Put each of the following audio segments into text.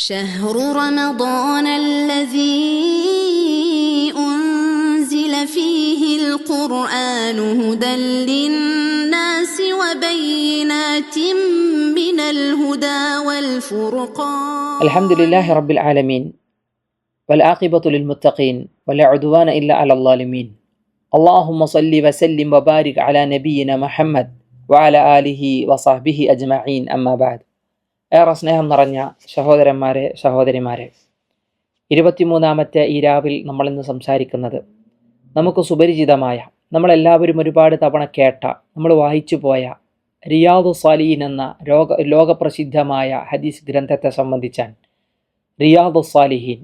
شهر رمضان الذي أنزل فيه القرآن هدى للناس وبينات من الهدى والفرقان. الحمد لله رب العالمين والعاقبة للمتقين ولا عدوان إلا على الظالمين. اللهم صل وسلم وبارك على نبينا محمد وعلى آله وصحبه أجمعين. أما بعد. ഏറെ സ്നേഹം നിറഞ്ഞ സഹോദരന്മാരെ, സഹോദരിമാരെ, 23ാമത്തെ ഈ രാവിൽ നമ്മളിന്ന് സംസാരിക്കുന്നത് നമുക്ക് സുപരിചിതമായ, നമ്മളെല്ലാവരും ഒരുപാട് തവണ കേട്ട, നമ്മൾ വായിച്ചു പോയ റിയാദു സാലിഹീൻ എന്ന ലോകപ്രസിദ്ധമായ ഹദീസ് ഗ്രന്ഥത്തെ സംബന്ധിച്ചാണ്. റിയാദു സാലിഹീൻ,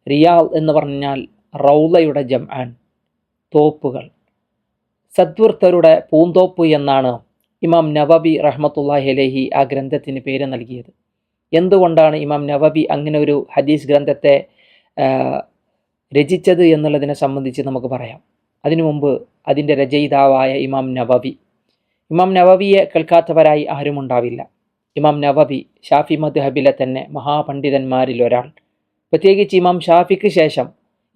റിയാദ് എന്ന് പറഞ്ഞാൽ റൗളയുടെ ജംആൻ, തോപ്പുകൾ, സദ്വൃത്തരുടെ പൂന്തോപ്പ് എന്നാണ് ഇമാം നവവി റഹ്മത്തുള്ളാഹി അലൈഹി ആ ഗ്രന്ഥത്തിന് പേര് നൽകിയത്. എന്തുകൊണ്ടാണ് ഇമാം നവവി അങ്ങനെ ഒരു ഹദീസ് ഗ്രന്ഥത്തെ രചിച്ചത് എന്നുള്ളതിനെ സംബന്ധിച്ച് നമുക്ക് പറയാം. അതിനു മുമ്പ് അതിൻ്റെ രചയിതാവായ ഇമാം നവവിയെ കേൾക്കാത്തവരായി ആരും ഉണ്ടാവില്ല. ഇമാം നവവി ഷാഫി മദ്ഹബിലെ തന്നെ മഹാപണ്ഡിതന്മാരിൽ ഒരാൾ. പ്രത്യേകിച്ച് ഇമാം ഷാഫിക്ക് ശേഷം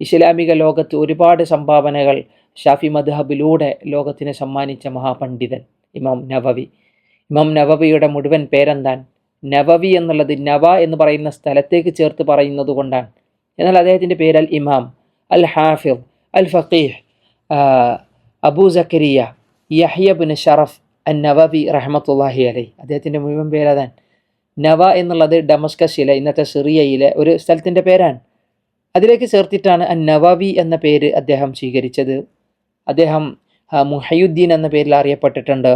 ഇസ്ലാമിക ലോകത്ത് ഒരുപാട് സംഭാവനകൾ ഷാഫി മദ്ഹബിലൂടെ ലോകത്തിന് സമ്മാനിച്ച മഹാപണ്ഡിതൻ ഇമാം നവവിയുടെ മുഴുവൻ പേരെന്താൻ? നവവി എന്നുള്ളത് നവ എന്ന് പറയുന്ന സ്ഥലത്തേക്ക് ചേർത്ത് പറയുന്നത് കൊണ്ടാണ്. എന്നാൽ അദ്ദേഹത്തിൻ്റെ പേര് അൽ ഇമാം, അൽ ഹാഫിദ്, അൽ ഫഖീഹ് അബൂ സക്കരിയ യഹ്യ ബിൻ ഷറഫ് അൻ നവവി റഹ്മത്തുള്ളാഹി അലൈഹി. അദ്ദേഹത്തിൻ്റെ മുഴുവൻ പേരതാണ്. നവ എന്നുള്ളത് ഡമസ്കസിലെ, ഇന്നത്തെ സിറിയയിലെ ഒരു സ്ഥലത്തിൻ്റെ പേരാണ്. അതിലേക്ക് ചേർത്തിട്ടാണ് അൻ നവവി എന്ന പേര് അദ്ദേഹം സ്വീകരിച്ചത്. അദ്ദേഹം മുഹയുദ്ദീൻ എന്ന പേരിൽ അറിയപ്പെട്ടിട്ടുണ്ട്,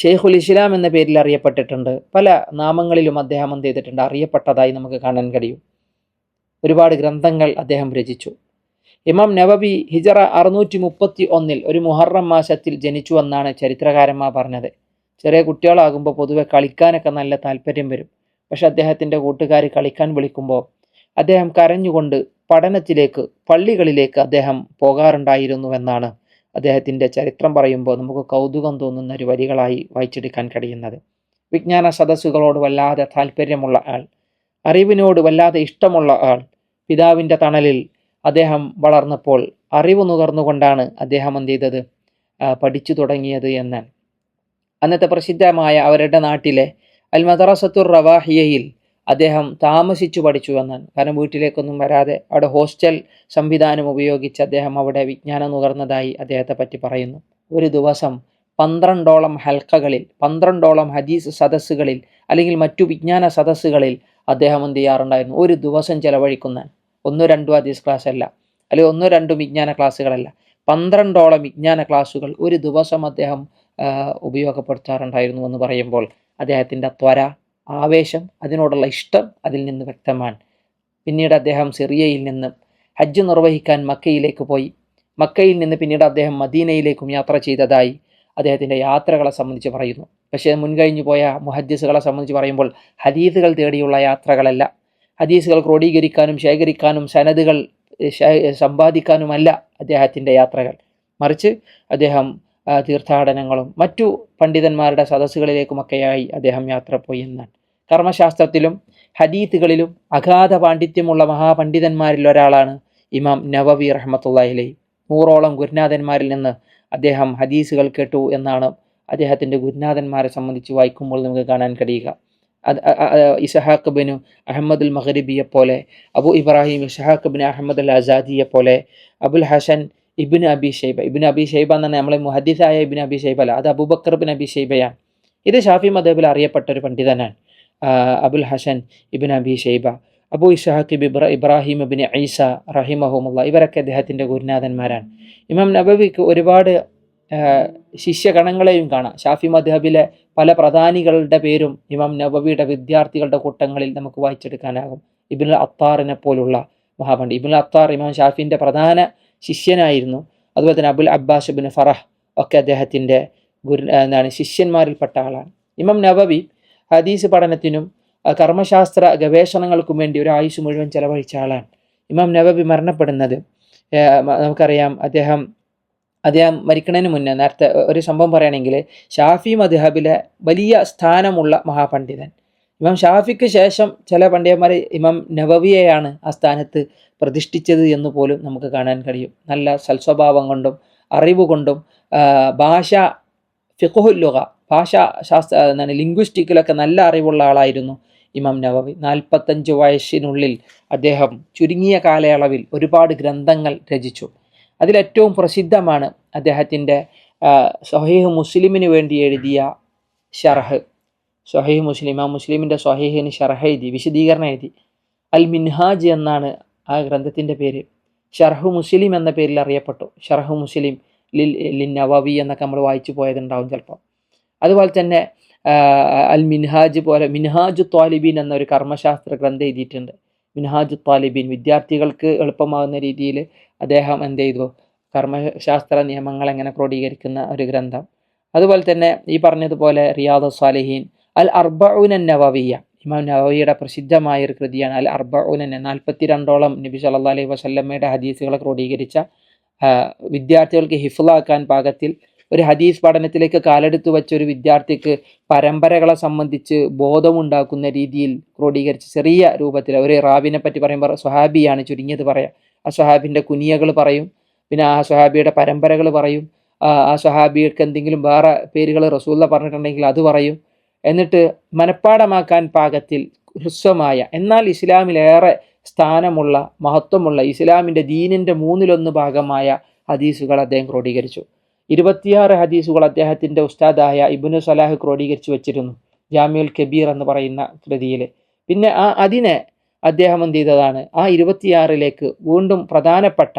ഷെയ്ഖുൽ ഇസ്ലാം എന്ന പേരിൽ അറിയപ്പെട്ടിട്ടുണ്ട്. പല നാമങ്ങളിലും അദ്ദേഹം എന്ത് ചെയ്തിട്ടുണ്ട്, അറിയപ്പെട്ടതായി നമുക്ക് കാണാൻ കഴിയും. ഒരുപാട് ഗ്രന്ഥങ്ങൾ അദ്ദേഹം രചിച്ചു. ഇമാം നവവി ഹിജറ 631 ഒരു മുഹറം മാസത്തിൽ ജനിച്ചു എന്നാണ് ചരിത്രകാരന്മാർ പറഞ്ഞത്. ചെറിയ കുട്ടികളാകുമ്പോൾ പൊതുവെ കളിക്കാനൊക്കെ നല്ല താല്പര്യം വരും. പക്ഷെ അദ്ദേഹത്തിൻ്റെ കൂട്ടുകാർ കളിക്കാൻ വിളിക്കുമ്പോൾ അദ്ദേഹം കരഞ്ഞുകൊണ്ട് പഠനത്തിലേക്ക്, പള്ളികളിലേക്ക് അദ്ദേഹം പോകാറുണ്ടായിരുന്നുവെന്നാണ് അദ്ദേഹത്തിൻ്റെ ചരിത്രം പറയുമ്പോൾ നമുക്ക് കൗതുകം തോന്നുന്ന ഒരു വരികളായി വായിച്ചെടുക്കാൻ കഴിയുന്നത്. വിജ്ഞാന സദസ്സുകളോട് വല്ലാതെ താല്പര്യമുള്ള ആൾ, അറിവിനോട് വല്ലാതെ ഇഷ്ടമുള്ള ആൾ. പിതാവിൻ്റെ തണലിൽ അദ്ദേഹം വളർന്നപ്പോൾ അറിവ് നുകർന്നുകൊണ്ടാണ് അദ്ദേഹം എന്ത് ചെയ്തത്, പഠിച്ചു തുടങ്ങിയത് എന്ന്. അന്നത്തെ പ്രസിദ്ധമായ അവരുടെ നാട്ടിലെ അൽ മദ്റസത്തുർ റവാഹിയയിൽ അദ്ദേഹം താമസിച്ചു പഠിച്ചു എന്നാണ്. കാരണം വീട്ടിലേക്കൊന്നും വരാതെ അവിടെ ഹോസ്റ്റൽ സംവിധാനം ഉപയോഗിച്ച് അദ്ദേഹം അവിടെ വിജ്ഞാനം നുകർന്നതായി അദ്ദേഹത്തെ പറ്റി പറയുന്നു. ഒരു ദിവസം 12ഓളം ഹൽക്കകളിൽ, 12ഓളം ഹദീസ് സദസ്സുകളിൽ അല്ലെങ്കിൽ മറ്റു വിജ്ഞാന സദസ്സുകളിൽ അദ്ദേഹം എന്ത് ചെയ്യാറുണ്ടായിരുന്നു, ഒരു ദിവസം ചെലവഴിക്കുന്ന 1-2 ഹദീസ് ക്ലാസ് അല്ല, അല്ലെങ്കിൽ 1-2 വിജ്ഞാന ക്ലാസ്സുകളല്ല, 12ഓളം വിജ്ഞാന ക്ലാസ്സുകൾ ഒരു ദിവസം അദ്ദേഹം ഉപയോഗപ്പെടുത്താറുണ്ടായിരുന്നു എന്ന് പറയുമ്പോൾ അദ്ദേഹത്തിൻ്റെ ത്വര, ആവേശം, അതിനോടുള്ള ഇഷ്ടം അതിൽ നിന്ന് വ്യക്തമാണ്. പിന്നീട് അദ്ദേഹം സിറിയയിൽ നിന്ന് ഹജ്ജ് നിർവഹിക്കാൻ മക്കയിലേക്ക് പോയി. മക്കയിൽ നിന്ന് പിന്നീട് അദ്ദേഹം മദീനയിലേക്കും യാത്ര ചെയ്തതായി അദ്ദേഹത്തിൻ്റെ യാത്രകളെ സംബന്ധിച്ച് പറയുന്നു. പക്ഷേ മുൻകഴിഞ്ഞു പോയ മുഹദ്ദിസുകളെ സംബന്ധിച്ച് പറയുമ്പോൾ ഹദീസുകൾ തേടിയുള്ള യാത്രകളല്ല, ഹദീസുകൾ ക്രോഡീകരിക്കാനും ശേഖരിക്കാനും സനദുകൾ സമ്പാദിക്കാനുമല്ല അദ്ദേഹത്തിൻ്റെ യാത്രകൾ. മറിച്ച് അദ്ദേഹം തീർത്ഥാടനങ്ങളും മറ്റു പണ്ഡിതന്മാരുടെ സദസ്സുകളിലേക്കുമൊക്കെയായി അദ്ദേഹം യാത്ര പോയി എന്നാണ്. കർമ്മശാസ്ത്രത്തിലും ഹദീത്തുകളിലും അഗാധ പാണ്ഡിത്യമുള്ള മഹാപണ്ഡിതന്മാരിൽ ഒരാളാണ് ഇമാം നവവി റഹ്മത്തുള്ളാഹി അലൈഹി. 100ഓളം ഗുരുനാഥന്മാരിൽ നിന്ന് അദ്ദേഹം ഹദീസുകൾ കേട്ടു എന്നാണ് അദ്ദേഹത്തിൻ്റെ ഗുരുനാഥന്മാരെ സംബന്ധിച്ച് വായിക്കുമ്പോൾ നമുക്ക് കാണാൻ കഴിയുക. ഇസ്ഹാഖ് ബിൻ അഹമ്മദ് അൽ മഗ്രിബിയെ പോലെ, അബു ഇബ്രാഹിം ഇസ്ഹാഖ് ബിൻ അഹമ്മദ് അൽ അസാദിയെ പോലെ, അബുൽ ഹസൻ ഇബ്നു അബി ഷൈബ എന്നാണ് നമ്മളെ മുഹദ്ദിസായ ഇബ്നു അബി ഷൈബ അല്ല, അത് അബൂബക്കർ ബിൻ അബി ഷൈബയാണ്. ഇത് ഷാഫി മദ്ഹബിൽ അറിയപ്പെട്ട ഒരു പണ്ഡിതനാണ്. അബുൽ ഹസൻ ഇബ്നു അബി ഷൈബ, അബു ഇസ്ഹാഖ് ഇബ്രാഹിം ഇബ്നു ഈസ റഹിമഹുമുള്ള, ഇവരൊക്കെ അദ്ദേഹത്തിൻ്റെ ഗുരുനാഥന്മാരാണ്. ഇമാം നവവിക്ക് ഒരുപാട് ശിഷ്യഗണങ്ങളെയും കാണാം. ഷാഫി മദ്ഹബിലെ പല പ്രധാനികളുടെ പേരും ഇമാം നവവിയുടെ വിദ്യാർത്ഥികളുടെ കൂട്ടങ്ങളിൽ നമുക്ക് വായിച്ചെടുക്കാനാകും. ഇബ്നുൽ അത്താറിനെ പോലുള്ള മഹാപണ്ഡിതൻ. ഇബ്നുൽ അത്താർ ഇമാം ഷാഫിൻ്റെ പ്രധാന ശിഷ്യനായിരുന്നു. അതുപോലെ തന്നെ അബുൽ അബ്ബാസ് ബിൻ ഫറഹ് ഒക്കെ അദ്ദേഹത്തിൻ്റെ ശിഷ്യന്മാരിൽപ്പെട്ട ആളാണ്. ഇമാം നവവി ഹദീസ് പഠനത്തിനും കർമ്മശാസ്ത്ര ഗവേഷണങ്ങൾക്കും വേണ്ടി ഒരു ആയുസ് മുഴുവൻ ചെലവഴിച്ച ആളാണ്. ഇമാം നവവി മരണപ്പെടുന്നത് നമുക്കറിയാം, അദ്ദേഹം മരിക്കുന്നതിന് മുന്നേ നേരത്തെ ഒരു സംഭവം പറയുകയാണെങ്കിൽ, ഷാഫി മദ്ഹബിലെ വലിയ സ്ഥാനമുള്ള മഹാപണ്ഡിതൻ, ഇമാം ഷാഫിക്ക് ശേഷം ചില പണ്ഡിതന്മാർ ഇമാം നവവിയെയാണ് ആ സ്ഥാനത്ത് പ്രതിഷ്ഠിച്ചത് എന്ന് പോലും നമുക്ക് കാണാൻ കഴിയും. നല്ല സൽസ്വഭാവം കൊണ്ടും അറിവ് കൊണ്ടും ഭാഷ ഫിഖ്ഹുൽ ലുഗ ഭാഷാ ശാസ്ത്ര എന്താണ് ലിംഗ്വിസ്റ്റിക്കിലൊക്കെ നല്ല അറിവുള്ള ആളായിരുന്നു ഇമാം നവവി. 45 വയസ്സിനുള്ളിൽ അദ്ദേഹം ചുരുങ്ങിയ കാലയളവിൽ ഒരുപാട് ഗ്രന്ഥങ്ങൾ രചിച്ചു. അതിലേറ്റവും പ്രസിദ്ധമാണ് അദ്ദേഹത്തിൻ്റെ സ്വഹീഹ് മുസ്ലിമിന് വേണ്ടി എഴുതിയ ഷർഹ്. സ്വഹീഹ് മുസ്ലിം, ഇമാം മുസ്ലിമിൻ്റെ സ്വഹീഹിന് ഷർഹ് എഴുതി, വിശദീകരണം എഴുതി. അൽ മിൻഹാജ് എന്നാണ് ആ ഗ്രന്ഥത്തിൻ്റെ പേര്. ഷർഹ് മുസ്ലിം എന്ന പേരിൽ അറിയപ്പെട്ടു. ഷർഹ് മുസ്ലിം ലിൻ നവവി എന്നൊക്കെ നമ്മൾ വായിച്ചു പോയതുണ്ടാവും ചിലപ്പോൾ. അതുപോലെ തന്നെ അൽ മിൻഹാജ് പോലെ മിൻഹാജു ത്വാലിബീൻ എന്നൊരു കർമ്മശാസ്ത്ര ഗ്രന്ഥം എഴുതിയിട്ടുണ്ട്. മിൻഹാജു ത്വാലിബീൻ, വിദ്യാർത്ഥികൾക്ക് എളുപ്പമാകുന്ന രീതിയിൽ അദ്ദേഹം എന്ത് ചെയ്തു, കർമ്മശാസ്ത്ര നിയമങ്ങൾ എങ്ങനെ ക്രോഡീകരിക്കുന്ന ഒരു ഗ്രന്ഥം. അതുപോലെ തന്നെ ഈ പറഞ്ഞതുപോലെ റിയാദുസ് സാലിഹീൻ, അൽ അർബഊന നവവിയ്യ, ഇമാം നവവിയുടെ പ്രസിദ്ധമായ ഒരു കൃതിയാണ് അൽ അർബഊന. 42ഓളം നബി സല്ലല്ലാഹു അലൈഹി വസല്ലമയുടെ ഹദീസുകളെ ക്രോഡീകരിച്ച, വിദ്യാർത്ഥികൾക്ക് ഹിഫ്ളാക്കാൻ പാകത്തിൽ ഒരു ഹദീസ് പഠനത്തിലേക്ക് കാലെടുത്ത് വെച്ച ഒരു വിദ്യാർത്ഥിക്ക് പരമ്പരകളെ സംബന്ധിച്ച് ബോധമുണ്ടാക്കുന്ന രീതിയിൽ ക്രോഡീകരിച്ച് ചെറിയ രൂപത്തിൽ ഒരു റാവിനെ പറ്റി പറയുമ്പോൾ സ്വഹാബിയാണ് ചുരുങ്ങിയത് പറയാം. ആ സ്വഹാബിൻ്റെ കുനിയകൾ പറയും, പിന്നെ ആ സ്വഹാബിയുടെ പരമ്പരകൾ പറയും, ആ സ്വഹാബിക്ക് എന്തെങ്കിലും വേറെ പേരുകൾ റസൂലുള്ള പറഞ്ഞിട്ടുണ്ടെങ്കിൽ അത് പറയും. എന്നിട്ട് മനഃപ്പാടമാക്കാൻ പാകത്തിൽ ഹ്രസ്വമായ എന്നാൽ ഇസ്ലാമിലേറെ സ്ഥാനമുള്ള മഹത്വമുള്ള ഇസ്ലാമിൻ്റെ ദീനിൻ്റെ 1/3 ഭാഗമായ ഹദീസുകൾ അദ്ദേഹം ക്രോഡീകരിച്ചു. 26 ഹദീസുകൾ അദ്ദേഹത്തിൻ്റെ ഉസ്താദായ ഇബ്നു സലാഹ് ക്രോഡീകരിച്ചു വെച്ചിരുന്നു ജാമിഉൽ കബീർ എന്ന് പറയുന്ന കൃതിയിൽ. പിന്നെ അതിനെ അദ്ദേഹം എന്ത് ചെയ്തതാണ്, ആ 26ലേക്ക് വീണ്ടും പ്രധാനപ്പെട്ട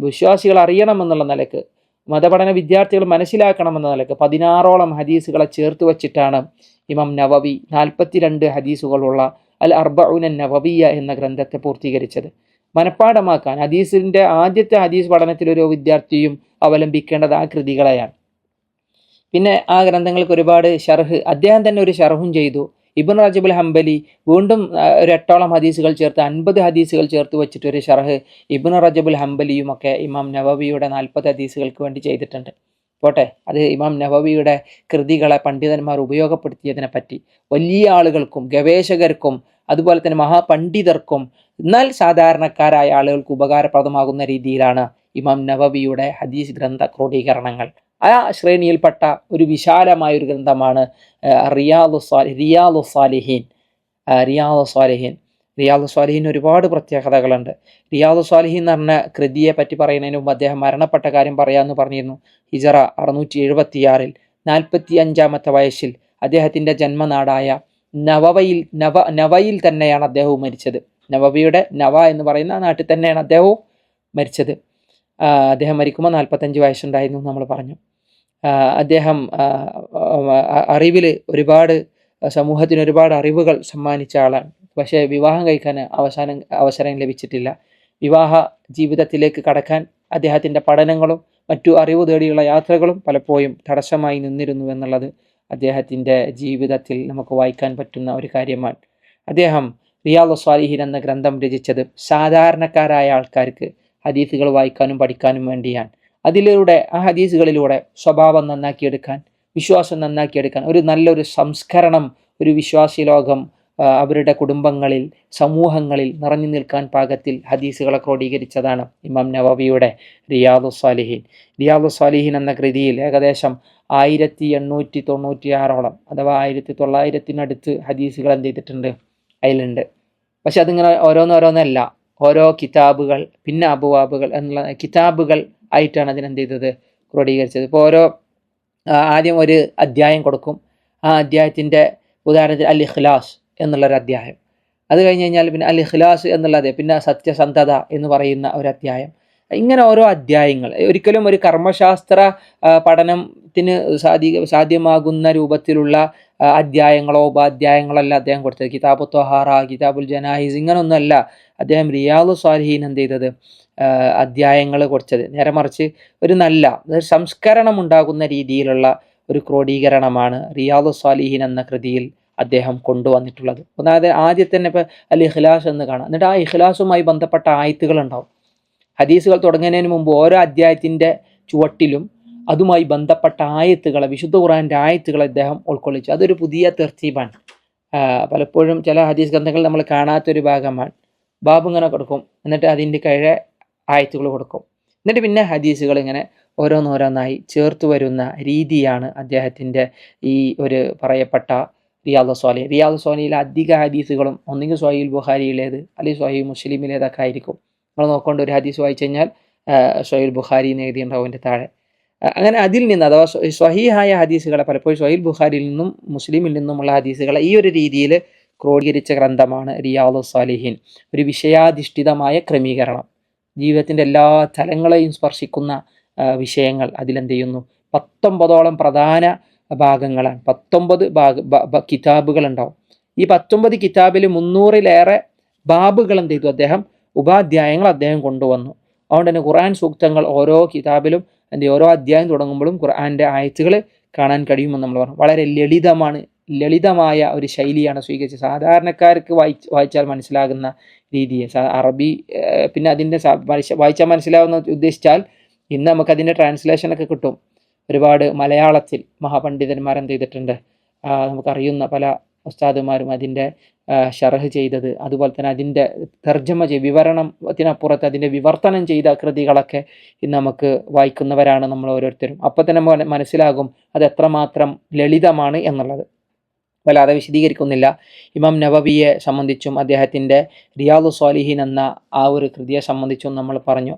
വിശ്വാസികൾ അറിയണമെന്നുള്ള നിലക്ക്, മതപഠന വിദ്യാർത്ഥികൾ മനസ്സിലാക്കണമെന്ന നിലക്ക് 16ഓളം ഹദീസുകളെ ചേർത്ത് വച്ചിട്ടാണ് ഇമാം നവവി 42 ഹദീസുകളുള്ള അൽ അർബഊന നവവിയ്യ എന്ന ഗ്രന്ഥത്തെ പൂർത്തീകരിച്ചത്. മനഃപ്പാടമാക്കാൻ ഹദീസിൻ്റെ ആദ്യത്തെ ഹദീസ് പഠനത്തിൽ ഒരു വിദ്യാർത്ഥിയും അവലംബിക്കേണ്ടത് ആ കൃതികളെയാണ്. പിന്നെ ആ ഗ്രന്ഥങ്ങൾക്ക് ഒരുപാട് ഷർഹ്, അദ്ദേഹം തന്നെ ഒരു ഷർഹും ചെയ്തു. ഇബ്നു റജബുൽ ഹംബലി വീണ്ടും ഒരു 8ഓളം ഹദീസുകൾ ചേർത്ത് 50 ഹദീസുകൾ ചേർത്ത് വെച്ചിട്ട് ഒരു ഷർഹ് ഇബ്നു റജബുൽ ഹംബലിയുമൊക്കെ ഇമാം നവവിയുടെ 40 ഹദീസുകൾക്ക് വേണ്ടി ചെയ്തിട്ടുണ്ട്. പോട്ടെ, അത് ഇമാം നവവിയുടെ കൃതികളെ പണ്ഡിതന്മാർ ഉപയോഗപ്പെടുത്തിയതിനെ പറ്റി വലിയ ആളുകൾക്കും ഗവേഷകർക്കും അതുപോലെ തന്നെ മഹാപണ്ഡിതർക്കും എന്നാൽ സാധാരണക്കാരായ ആളുകൾക്ക് ഉപകാരപ്രദമാകുന്ന രീതിയിലാണ് ഇമാം നവവിയുടെ ഹദീസ് ഗ്രന്ഥ ക്രോഡീകരണങ്ങൾ. ആ ശ്രേണിയിൽപ്പെട്ട ഒരു വിശാലമായ ഒരു ഗ്രന്ഥമാണ് റിയാദുസ് സാലിഹീൻ. ഒരുപാട് പ്രത്യേകതകളുണ്ട്. റിയാദുസ് സാലിഹീൻ എന്ന് പറഞ്ഞ കൃതിയെ പറ്റി പറയുന്നതിന് മുമ്പ് അദ്ദേഹം മരണപ്പെട്ട കാര്യം പറയാമെന്ന് പറഞ്ഞിരുന്നു. ഹിജറ 676 45ാമത്തെ വയസ്സിൽ അദ്ദേഹത്തിൻ്റെ ജന്മനാടായ നവയിൽ തന്നെയാണ് അദ്ദേഹവും മരിച്ചത്. നവവിയുടെ നവ എന്ന് പറയുന്ന നാട്ടിൽ തന്നെയാണ് അദ്ദേഹവും മരിച്ചത്. അദ്ദേഹം മരിക്കുമ്പോൾ 45 വയസ്സുണ്ടായിരുന്നു നമ്മൾ പറഞ്ഞു. അദ്ദേഹം അറിവിൽ ഒരുപാട് സമൂഹത്തിന് ഒരുപാട് അറിവുകൾ സമ്മാനിച്ച ആളാണ്. പക്ഷേ വിവാഹം കഴിക്കാൻ അവസരം ലഭിച്ചിട്ടില്ല. വിവാഹ ജീവിതത്തിലേക്ക് കടക്കാൻ അദ്ദേഹത്തിൻ്റെ പഠനങ്ങളും മറ്റു അറിവ് തേടിയുള്ള യാത്രകളും പലപ്പോഴും തടസ്സമായി നിന്നിരുന്നു എന്നുള്ളത് അദ്ദേഹത്തിൻ്റെ ജീവിതത്തിൽ നമുക്ക് വായിക്കാൻ പറ്റുന്ന ഒരു കാര്യമാണ്. അദ്ദേഹം റിയാദുസ് സാലിഹീൻ എന്ന ഗ്രന്ഥം രചിച്ചത് സാധാരണക്കാരായ ആൾക്കാർക്ക് ഹദീസുകൾ വായിക്കാനും പഠിക്കാനും വേണ്ടിയാണ്. അതിലൂടെ ആ ഹദീസുകളിലൂടെ സ്വഭാവം നന്നാക്കിയെടുക്കാൻ, വിശ്വാസം നന്നാക്കിയെടുക്കാൻ, ഒരു നല്ലൊരു സംസ്കരണം ഒരു വിശ്വാസി ലോകം അവരുടെ കുടുംബങ്ങളിൽ സമൂഹങ്ങളിൽ നിറഞ്ഞു നിൽക്കാൻ പാകത്തിൽ ഹദീസുകളെ ക്രോഡീകരിച്ചതാണ് ഇമാം നവവിയുടെ റിയാദുസ് സാലിഹീൻ എന്ന കൃതിയിൽ ഏകദേശം 1896ഓളം അഥവാ 1900 ഹദീസുകൾ എന്ത് ചെയ്തിട്ടുണ്ട്, അതിലുണ്ട്. പക്ഷെ അതിങ്ങനെ ഓരോന്നല്ല, ഓരോ കിതാബുകൾ പിന്നെ അബുവാബുകൾ എന്നുള്ള കിതാബുകൾ ആയിട്ടാണ് അതിനെന്ത് ചെയ്തത്, ക്രോഡീകരിച്ചത്. ഇപ്പോൾ ആദ്യം ഒരു അധ്യായം കൊടുക്കും. ആ അധ്യായത്തിൻ്റെ ഉദാഹരണത്തിന് അൽ ഇഖ്ലാസ് എന്നുള്ളൊരു അധ്യായം. അത് കഴിഞ്ഞ് കഴിഞ്ഞാൽ പിന്നെ അൽ ഇഖ്ലാസ് എന്നുള്ളത്, പിന്നെ സത്യസന്ധത എന്ന് പറയുന്ന ഒരു അധ്യായം. ഇങ്ങനെ ഓരോ അധ്യായങ്ങൾ. ഒരിക്കലും ഒരു കർമ്മശാസ്ത്ര പഠനത്തിന് സാധ്യമാകുന്ന രൂപത്തിലുള്ള അധ്യായങ്ങളോ ഉപാധ്യായങ്ങളല്ല അദ്ദേഹം കൊടുത്തത്. കിതാബു ത്വഹാറ, കിതാബുൽ ജനായിസ്, ഇങ്ങനൊന്നുമല്ല അദ്ദേഹം റിയാദുസ് സാലിഹീൻ എന്ത് ചെയ്തത്, അധ്യായങ്ങൾ കൊടുത്തത്. നേരെ മറിച്ച് ഒരു നല്ല സംസ്കരണം ഉണ്ടാകുന്ന രീതിയിലുള്ള ഒരു ക്രോഡീകരണമാണ് റിയാദുസ് സാലിഹീൻ എന്ന കൃതിയിൽ അദ്ദേഹം കൊണ്ടുവന്നിട്ടുള്ളത്. ഒന്നാമത് ആദ്യം തന്നെ ഇപ്പോൾ അൽ ഇഖ്ലാസ് എന്ന് കാണാം. എന്നിട്ട് ആ ഇഖ്ലാസുമായി ബന്ധപ്പെട്ട ആയത്തുകൾ ഉണ്ടാവും. ഹദീസുകൾ തുടങ്ങുന്നതിന് മുമ്പ് ഓരോ അധ്യായത്തിൻ്റെ ചുവട്ടിലും അതുമായി ബന്ധപ്പെട്ട ആയത്തുകളെ, വിശുദ്ധ ഖുർആൻ്റെ ആയത്തുകളെ അദ്ദേഹം ഉൾക്കൊള്ളിച്ചു. അതൊരു പുതിയ തെർത്തീബാണ്. പലപ്പോഴും ചില ഹദീസ് ഗ്രന്ഥങ്ങൾ നമ്മൾ കാണാത്തൊരു ഭാഗമാണ്. ബാബ് ഇങ്ങനെ കൊടുക്കും, എന്നിട്ട് അതിൻ്റെ കീഴെ ആയത്തുകൾ കൊടുക്കും, എന്നിട്ട് പിന്നെ ഹദീസുകൾ ഇങ്ങനെ ഓരോന്നോരോന്നായി ചേർത്ത് വരുന്ന രീതിയാണ് അദ്ദേഹത്തിൻ്റെ ഈ ഒരു പറയപ്പെട്ട റിയാദുസ് സ്വാലിഹിലെ അധിക ഹദീസുകളും ഒന്നുകിൽ സ്വഹീഹുൽ ബുഖാരിയിലേത് അല്ലെങ്കിൽ സ്വഹീഹ് മുസ്ലിമിലേതൊക്കെ ആയിരിക്കും. നമ്മൾ നോക്കേണ്ട ഒരു ഹദീസ് വായിച്ചു കഴിഞ്ഞാൽ സ്വഹീഹുൽ ബുഖാരി എന്ന് എഴുതിയിട്ടുണ്ടാവും അതിൻ്റെ താഴെ. അങ്ങനെ അതിൽ നിന്ന് അഥവാ സ്വഹീഹായ ഹദീസുകളെ പലപ്പോഴും സ്വഹീഹുൽ ബുഖാരിയിൽ നിന്നും മുസ്ലിമിൽ നിന്നുമുള്ള ഹദീസുകളെ ഈ ഒരു രീതിയിൽ ക്രോഡീകരിച്ച ഗ്രന്ഥമാണ് റിയാദുസ് സ്വാലിഹീൻ. ഒരു വിഷയാധിഷ്ഠിതമായ ക്രമീകരണം, ജീവിതത്തിൻ്റെ എല്ലാ തലങ്ങളെയും സ്പർശിക്കുന്ന വിഷയങ്ങൾ അതിലെന്ത് ചെയ്യുന്നു. 19ഓളം പ്രധാന ഭാഗങ്ങളാണ്, 19 കിതാബുകളുണ്ടാവും. ഈ 19 കിതാബിൽ 300-ലേറെ ബാബുകൾ എന്ത് ചെയ്തു അദ്ദേഹം, ഉപാധ്യായങ്ങൾ അദ്ദേഹം കൊണ്ടുവന്നു. അതുകൊണ്ട് തന്നെ ഖുർആൻ സൂക്തങ്ങൾ ഓരോ കിതാബിലും ഓരോ അധ്യായം തുടങ്ങുമ്പോഴും ഖുർആൻ്റെ ആയത്തുകൾ കാണാൻ കഴിയുമെന്ന് നമ്മൾ പറഞ്ഞു. വളരെ ലളിതമായ ഒരു ശൈലിയാണ് സ്വീകരിച്ചത്. സാധാരണക്കാർക്ക് വായിച്ചാൽ മനസ്സിലാകുന്ന രീതിയെ അറബി പിന്നെ അതിൻ്റെ വായിച്ചാൽ മനസ്സിലാവുന്ന ഉദ്ദേശിച്ചാൽ ഇന്ന് നമുക്കതിൻ്റെ ട്രാൻസ്ലേഷനൊക്കെ കിട്ടും. ഒരുപാട് മലയാളത്തിൽ മഹാപണ്ഡിതന്മാർ എന്ത് ചെയ്തിട്ടുണ്ട്, നമുക്കറിയുന്ന പല ഉസ്താദുമാരും അതിൻ്റെ ഷർഹ് ചെയ്തത്, അതുപോലെ തന്നെ അതിൻ്റെ തർജ്ജമ വിവരണത്തിനപ്പുറത്ത് അതിൻ്റെ വിവർത്തനം ചെയ്ത കൃതികളൊക്കെ ഇന്ന് നമുക്ക് വായിക്കുന്നവരാണ് നമ്മൾ ഓരോരുത്തരും. അപ്പോൾ തന്നെ മനസ്സിലാകും അത് എത്രമാത്രം ലളിതമാണ് എന്നുള്ളത്. വല്ലാതെ വിശദീകരിക്കുന്നില്ല. ഇമാം നവവിയെ സംബന്ധിച്ചും അദ്ദേഹത്തിൻ്റെ റിയാദുസ് സ്വാലിഹീൻ എന്ന ആ ഒരു കൃതിയെ സംബന്ധിച്ചും നമ്മൾ പറഞ്ഞു.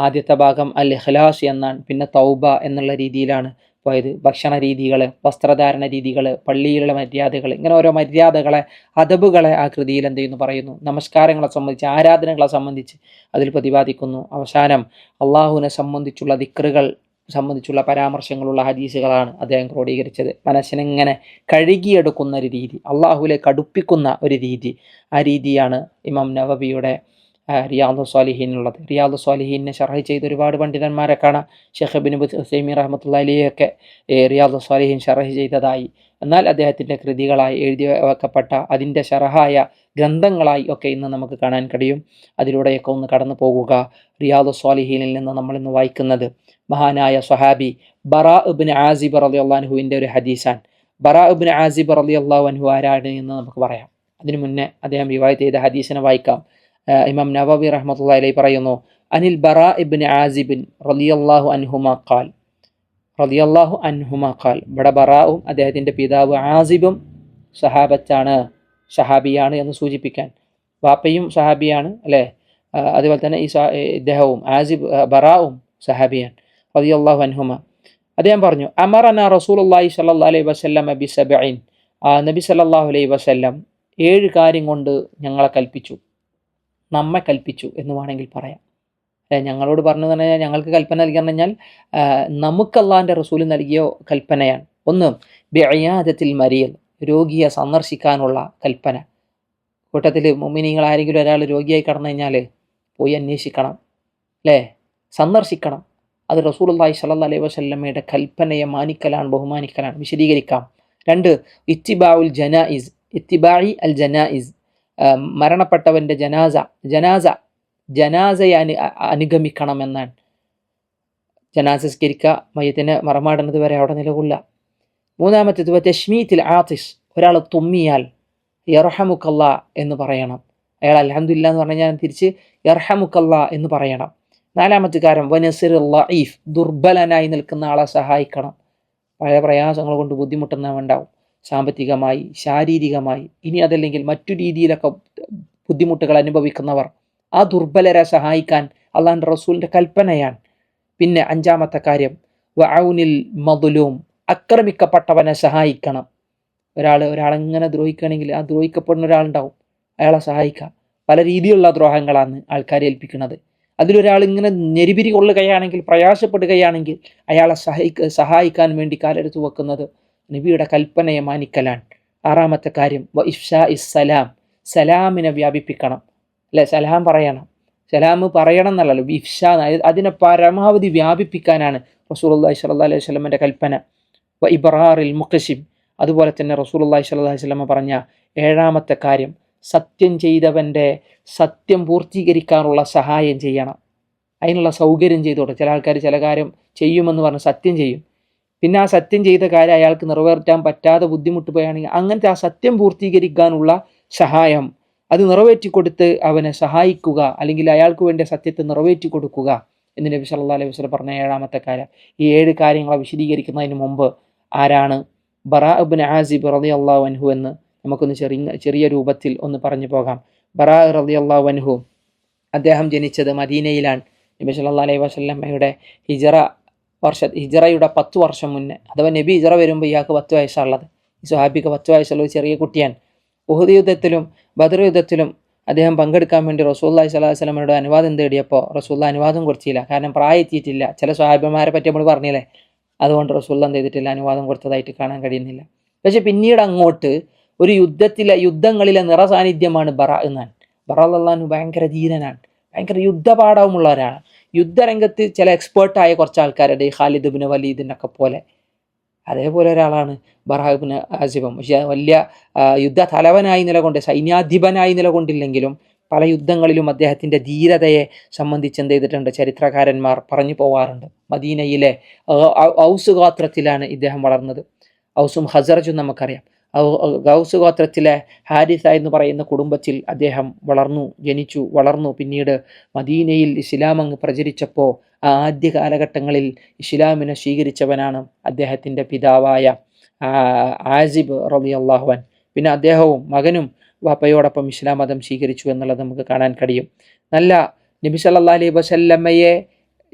ആദ്യത്തെ ഭാഗം അൽ ഇഖ്ലാസ് എന്നാണ്, പിന്നെ തൗബ എന്നുള്ള രീതിയിലാണ് പോയത്. ഭക്ഷണ രീതികൾ, വസ്ത്രധാരണ രീതികൾ, പള്ളിയിലുള്ള മര്യാദകൾ, ഇങ്ങനെ ഓരോ മര്യാദകളെ, അദബുകളെ ആ കൃതിയിൽ എന്ത് ചെയ്യുന്നു പറയുന്നു. നമസ്കാരങ്ങളെ സംബന്ധിച്ച്, ആരാധനകളെ സംബന്ധിച്ച് അതിൽ പ്രതിപാദിക്കുന്നു. അവസാനം അള്ളാഹുവിനെ സംബന്ധിച്ചുള്ള ദിക്റുകൾ സംബന്ധിച്ചുള്ള പരാമർശങ്ങളുള്ള ഹദീസുകളാണ് അദ്ദേഹം ക്രോഡീകരിച്ചത്. മനസ്സിനെങ്ങനെ കഴുകിയെടുക്കുന്ന ഒരു രീതി, അള്ളാഹുവിലേക്ക് അടുപ്പിക്കുന്ന ഒരു രീതി, ആ രീതിയാണ് ഇമാം നവവിയുടെ റിയാദുസ് സ്വാലിഹീനുള്ളത്. റിയാദുസ് സ്വാലിഹീനെ ഷർഹ് ചെയ്ത് ഒരുപാട് പണ്ഡിതന്മാരെ കാണാം. ഷെയ്ഖ് ഇബ്നു ഉസൈമീൻ റഹ്മത്തുള്ളാഹി അലൈഹിയൊക്കെ റിയാദുസ് സ്വാലിഹീൻ ഷർഹ് ചെയ്തതായി. എന്നാൽ അദ്ദേഹത്തിൻ്റെ കൃതികളായി എഴുതി വെക്കപ്പെട്ട അതിൻ്റെ ഷർഹായ ഗ്രന്ഥങ്ങളായി ഒക്കെ ഇന്ന് നമുക്ക് കാണാൻ കഴിയും. അതിലൂടെയൊക്കെ ഒന്ന് കടന്നു പോകുക. റിയാദുസ് സ്വാലിഹീനിൽ നിന്ന് നമ്മളിന്ന് വായിക്കുന്നത് മഹാനായ സ്വഹാബി ബറാ ഇബ്നു ആസിബ് റളിയല്ലാഹു അൻഹുവിൻ്റെ ഒരു ഹദീസാണ്. ബറാ ഇബ്നു ആസിബ് റളിയല്ലാഹു അൻഹു ആരാണ് എന്ന് നമുക്ക് പറയാം. അതിനു മുന്നേ അദ്ദേഹം റിവായത്ത് ചെയ്ത ഹദീസിനെ വായിക്കാം. ഇമാം നവവി റഹ്മത്തുള്ളാഹി അലൈഹി പറയുന്നു, അനിൽ ബറാ ഇബ്നു ആസിബിൻ റളിയല്ലാഹു അൻഹുമാ ഖാൽ, ഇവിടെ ബറാവും അദ്ദേഹത്തിൻ്റെ പിതാവ് ആസിബും സഹാബിയാണ് എന്ന് സൂചിപ്പിക്കാൻ. വാപ്പയും സഹാബിയാണ് അല്ലേ, അതുപോലെ തന്നെ ഇദ്ദേഹവും ബറാവും സഹാബിയാണ് റളിയല്ലാഹു അൻഹുമ. അദ്ദേഹം പറഞ്ഞു, അമറന റസൂലുള്ളാഹി സ്വല്ലല്ലാഹു അലൈഹി വസല്ലം ബിസബഇൻ, നബി സല്ലല്ലാഹു അലൈഹി വസല്ലം 7 കാര്യം കൊണ്ട് നമ്മെ കൽപ്പിച്ചു എന്ന് വേണമെങ്കിൽ പറയാം. ഞങ്ങളോട് പറഞ്ഞു പറഞ്ഞാൽ, ഞങ്ങൾക്ക് കൽപ്പന നൽകി പറഞ്ഞാൽ നമുക്ക് അള്ളാഹിൻ്റെ റസൂൽ നൽകിയ കൽപ്പനയാണ്. ഒന്ന്, ബിഇയാദത്തിൽ മരീദ്, രോഗിയെ സന്ദർശിക്കാനുള്ള കൽപ്പന. കൂട്ടത്തിൽ മുഅ്മിനീങ്ങൾ ആരെങ്കിലും ഒരാൾ രോഗിയായി കടന്നു കഴിഞ്ഞാൽ പോയി അന്വേഷിക്കണം അല്ലേ, സന്ദർശിക്കണം. അത് റസൂലുള്ളാഹി സ്വല്ലല്ലാഹു അലൈഹി വസല്ലമയുടെ കൽപ്പനയെ മാനിക്കലാണ്, ബഹുമാനിക്കലാണ്. വിശദീകരിക്കാം. 2, ഇത്തിബാഇ അൽ ജനായിസ്, മരണപ്പെട്ടവൻ്റെ ജനാസയെ അനുഗമിക്കണമെന്നാണ്. ജനാസസ്കരിക്കുക, മയ്യത്തിനെ മറമാടുന്നത് വരെ അവിടെ നിലകൊള്ളുക. 3-ാമത്തേത് തശ്മീത്തിൽ ആതിസ്, ഒരാൾ തുമ്മിയാൽ യർഹമുക്കല്ലാ എന്ന് പറയണം. അയാൾ അൽഹംദുലില്ലാ എന്ന് പറഞ്ഞാൽ തിരിച്ച് യർഹമുക്കല്ലാ എന്ന് പറയണം. 4-ാമത്തെ കാര്യം വനസിറുൽ ലഈഫ്, ദുർബലനായി നിൽക്കുന്ന ആളെ സഹായിക്കണം. പല പ്രയാസങ്ങൾ കൊണ്ട് ബുദ്ധിമുട്ടുന്നവരുണ്ടാവും, സാമ്പത്തികമായി, ശാരീരികമായി, ഇനി അതല്ലെങ്കിൽ മറ്റു രീതിയിലൊക്കെ ബുദ്ധിമുട്ടുകൾ അനുഭവിക്കുന്നവർ, ആ ദുർബലരെ സഹായിക്കാൻ അള്ളാഹുവിൻ്റെ റസൂലിൻ്റെ കൽപ്പനയാണ്. പിന്നെ 5-ാമത്തെ കാര്യം വഔനിൽ മദ്ലൂം, ആക്രമിക്കപ്പെട്ടവനെ സഹായിക്കണം. ഒരാളെങ്ങനെ ദ്രോഹിക്കുകയാണെങ്കിൽ ആ ദ്രോഹിക്കപ്പെടുന്ന ഒരാളുണ്ടാവും, അയാളെ സഹായിക്കുക. പല രീതിയിലുള്ള ദ്രോഹങ്ങളാണ് ആൾക്കാരെ ഏൽപ്പിക്കുന്നത്. അതിലൊരാൾ ഇങ്ങനെ ഞെരിപിരി കൊള്ളുകയാണെങ്കിൽ, പ്രയാസപ്പെടുകയാണെങ്കിൽ അയാളെ സഹായിക്കാൻ വേണ്ടി കാലെടുത്ത് വെക്കുന്നത് നബിയുടെ കൽപ്പനയെ മാനിക്കലാണ്. 6-ാമത്തെ കാര്യം ഇഫ്ഷാ ഇസ്സലാം, സലാമിനെ വ്യാപിപ്പിക്കണം അല്ലെ, സലാം പറയണം. സലാം പറയണം എന്നല്ലല്ലോ, ഇഫ്ഷാ അതിനെ പരമാവധി വ്യാപിപ്പിക്കാനാണ് റസൂലുള്ളാഹി സ്വല്ലല്ലാഹു അലൈഹി വസല്ലമയുടെ കൽപ്പന. ഇബ്റാറിൽ മുഖ്സിം, അതുപോലെ തന്നെ റസൂലുള്ളാഹി സ്വല്ലല്ലാഹു അലൈഹി വസല്ലമ പറഞ്ഞ 7-ാമത്തെ കാര്യം സത്യം ചെയ്തവൻ്റെ സത്യം പൂർത്തീകരിക്കാനുള്ള സഹായം ചെയ്യണം, അതിനുള്ള സൗകര്യം ചെയ്തു കൊടുക്കും. ചില ആൾക്കാർ ചില കാര്യം ചെയ്യുമെന്ന് പറഞ്ഞ് സത്യം ചെയ്യും, പിന്നെ ആ സത്യം ചെയ്ത കാര്യം അയാൾക്ക് നിറവേറ്റാൻ പറ്റാതെ ബുദ്ധിമുട്ടുകയാണെങ്കിൽ അങ്ങനത്തെ ആ സത്യം പൂർത്തീകരിക്കാനുള്ള സഹായം അത് നിറവേറ്റി കൊടുത്ത് അവനെ സഹായിക്കുക, അല്ലെങ്കിൽ അയാൾക്ക് വേണ്ടി സത്യത്തെ നിറവേറ്റി കൊടുക്കുക എന്ന് നബി സല്ലല്ലാഹു അലൈഹി വസല്ലം പറഞ്ഞ 7ാമത്തെ കാര്യം. ഈ 7 കാര്യങ്ങളെ വിശദീകരിക്കുന്നതിന് മുമ്പ് ആരാണ് ബറാ ഇബ്നു ആസിബ് റളിയല്ലാഹു അൻഹു എന്ന് നമുക്കൊന്ന് ചെറിയ രൂപത്തിൽ ഒന്ന് പറഞ്ഞു പോകാം. ബറാ റളിയല്ലാഹു അൻഹു അദ്ദേഹം ജനിച്ചത് മദീനയിലാണ്. നബി സല്ലല്ലാഹു അലൈഹി വസല്ലമയുടെ ഹിജറയുടെ 10 വർഷം മുന്നേ, അഥവാ നബി ഹിജറ വരുമ്പോൾ ഇയാൾക്ക് 10 വയസ്സുള്ളത്. ഈ സ്വഹാബിക്ക് 10 വയസ്സുള്ള ഒരു ചെറിയ കുട്ടിയാണ്. ഉഹദ് യുദ്ധത്തിലും ബദർ യുദ്ധത്തിലും അദ്ദേഹം പങ്കെടുക്കാൻ വേണ്ടി റസൂലുള്ളാഹി സ്വല്ലല്ലാഹു അലൈഹി വസല്ലമയുടെ അനുവാദം തേടിയപ്പോൾ റസൂലുള്ളാഹി അനുവാദം കൊടുത്തില്ല. കാരണം പ്രായം എത്തിയിട്ടില്ല. ചില സ്വഹാബിമാരെ പറ്റി നമ്മൾ പറഞ്ഞില്ലേ, അതുകൊണ്ട് റസൂലുള്ളാഹി എന്ത് ചെയ്തിട്ടില്ല, അനുവാദം കൊടുത്തതായിട്ട് കാണാൻ കഴിയുന്നില്ല. പക്ഷെ പിന്നീട് അങ്ങോട്ട് ഒരു യുദ്ധങ്ങളിലെ നിറസാന്നിധ്യമാണ് ബറാ എന്നാണ്. ബറാ റളിയല്ലാഹു അൻഹു ഭയങ്കര ധീരനാണ്, ഭയങ്കര യുദ്ധപാഠവുമുള്ള ഒരാളാണ്. യുദ്ധരംഗത്ത് ചില എക്സ്പേർട്ടായ കുറച്ച് ആൾക്കാരുണ്ട്, ഈ ഖാലിദ് ഇബ്നു വലീദിനൊക്കെ പോലെ. അതേപോലെ ഒരാളാണ് ബറാ ഇബ്നു ആസിബ്. പക്ഷേ വലിയ യുദ്ധ തലവനായി നിലകൊണ്ട്, സൈന്യാധിപനായി നിലകൊണ്ടില്ലെങ്കിലും പല യുദ്ധങ്ങളിലും അദ്ദേഹത്തിൻ്റെ ധീരതയെ സംബന്ധിച്ച് എന്ത് ചെയ്തിട്ടുണ്ട്, ചരിത്രകാരന്മാർ പറഞ്ഞു പോവാറുണ്ട്. മദീനയിലെ ഔസ് ഗോത്രത്തിലാണ് ഇദ്ദേഹം വളർന്നത്. ഔസും ഖസറജും നമുക്കറിയാം. ഗൗസ് ഗോത്രത്തിലെ ഹാരിസ എന്ന് പറയുന്ന കുടുംബത്തിൽ അദ്ദേഹം ജനിച്ചു വളർന്നു. പിന്നീട് മദീനയിൽ ഇസ്ലാം അങ്ങ് പ്രചരിച്ചപ്പോൾ ആദ്യ കാലഘട്ടങ്ങളിൽ ഇസ്ലാമിനെ സ്വീകരിച്ചവനാണ് അദ്ദേഹത്തിൻ്റെ പിതാവായ ആസിബ് റളിയല്ലാഹു അൻഹു. പിന്നെ അദ്ദേഹവും മകനും വാപ്പയോടൊപ്പം ഇസ്ലാം മതം സ്വീകരിച്ചു എന്നുള്ളത് നമുക്ക് കാണാൻ കഴിയും. നല്ല നബി സല്ലല്ലാഹു അലൈഹി വസല്ലമയെ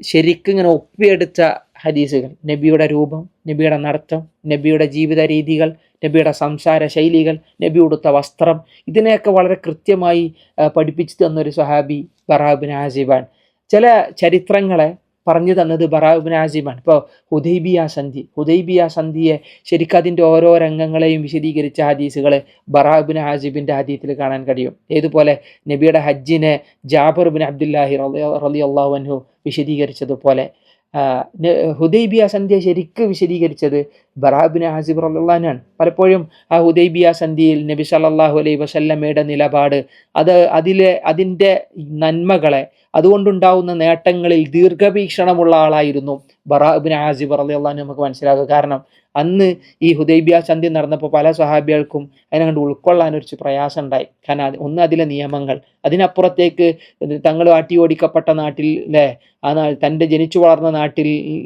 ശരിക്കും ഇങ്ങനെ ഒപ്പിയെടുത്ത ഹദീസുകൾ, നബിയുടെ രൂപം, നബിയുടെ നടത്തം, നബിയുടെ ജീവിത രീതികൾ, നബിയുടെ സംസാര ശൈലികൾ, നബി ഉടുത്ത വസ്ത്രം, ഇതിനെയൊക്കെ വളരെ കൃത്യമായി പഠിപ്പിച്ചു തന്നൊരു സ്വഹാബി ബറാ ഇബ്നു ആസിബാണ്. ചില ചരിത്രങ്ങളെ പറഞ്ഞു തന്നത് ബറാ ഇബ്നു ആസിബാണ്. ഇപ്പോൾ ഹുദൈബിയ സന്ധിയെ ശരിക്കും അതിൻ്റെ ഓരോ രംഗങ്ങളെയും വിശദീകരിച്ച ഹദീസുകൾ ബറാ ഇബ്നു ആസിബിൻ്റെ ഹദീസിൽ കാണാൻ കഴിയും. ഏതുപോലെ നബിയുടെ ഹജ്ജിനെ ജാബിർ ഇബ്നു അബ്ദുല്ലാഹി റളിയല്ലാഹു അൻഹു വിശദീകരിച്ചതുപോലെ ഹുദൈബിയ സന്ധ്യ ശരിക്ക് വിശദീകരിച്ചത് ബറാ ഇബ്നു ആസിബ് റളിയല്ലാഹു അൻഹു ആണ്. പലപ്പോഴും ആ ഹുദൈബിയ സന്ധിയിൽ നബി സല്ലല്ലാഹു അലൈഹി വസല്ലമയുടെ നിലപാട്, അതിൻ്റെ നന്മകളെ, അതുകൊണ്ടുണ്ടാവുന്ന നേട്ടങ്ങളിൽ ദീർഘവീക്ഷണമുള്ള ആളായിരുന്നു ബറാ ഇബ്നു ആസിബ് റളിയല്ലാഹു അൻഹു നമുക്ക് മനസ്സിലാക്കുക. കാരണം അന്ന് ഈ ഹുദൈബിയ സന്ധി നടന്നപ്പോൾ പല സ്വഹാബികൾക്കും അതിനങ്ങോട്ട് ഉൾക്കൊള്ളാനൊരു പ്രയാസം ഉണ്ടായി. കാരണം ഒന്ന് അതിലെ നിയമങ്ങൾ, അതിനപ്പുറത്തേക്ക് തങ്ങൾ ആട്ടി ഓടിക്കപ്പെട്ട നാട്ടിലെ തൻ്റെ ജനിച്ചു വളർന്ന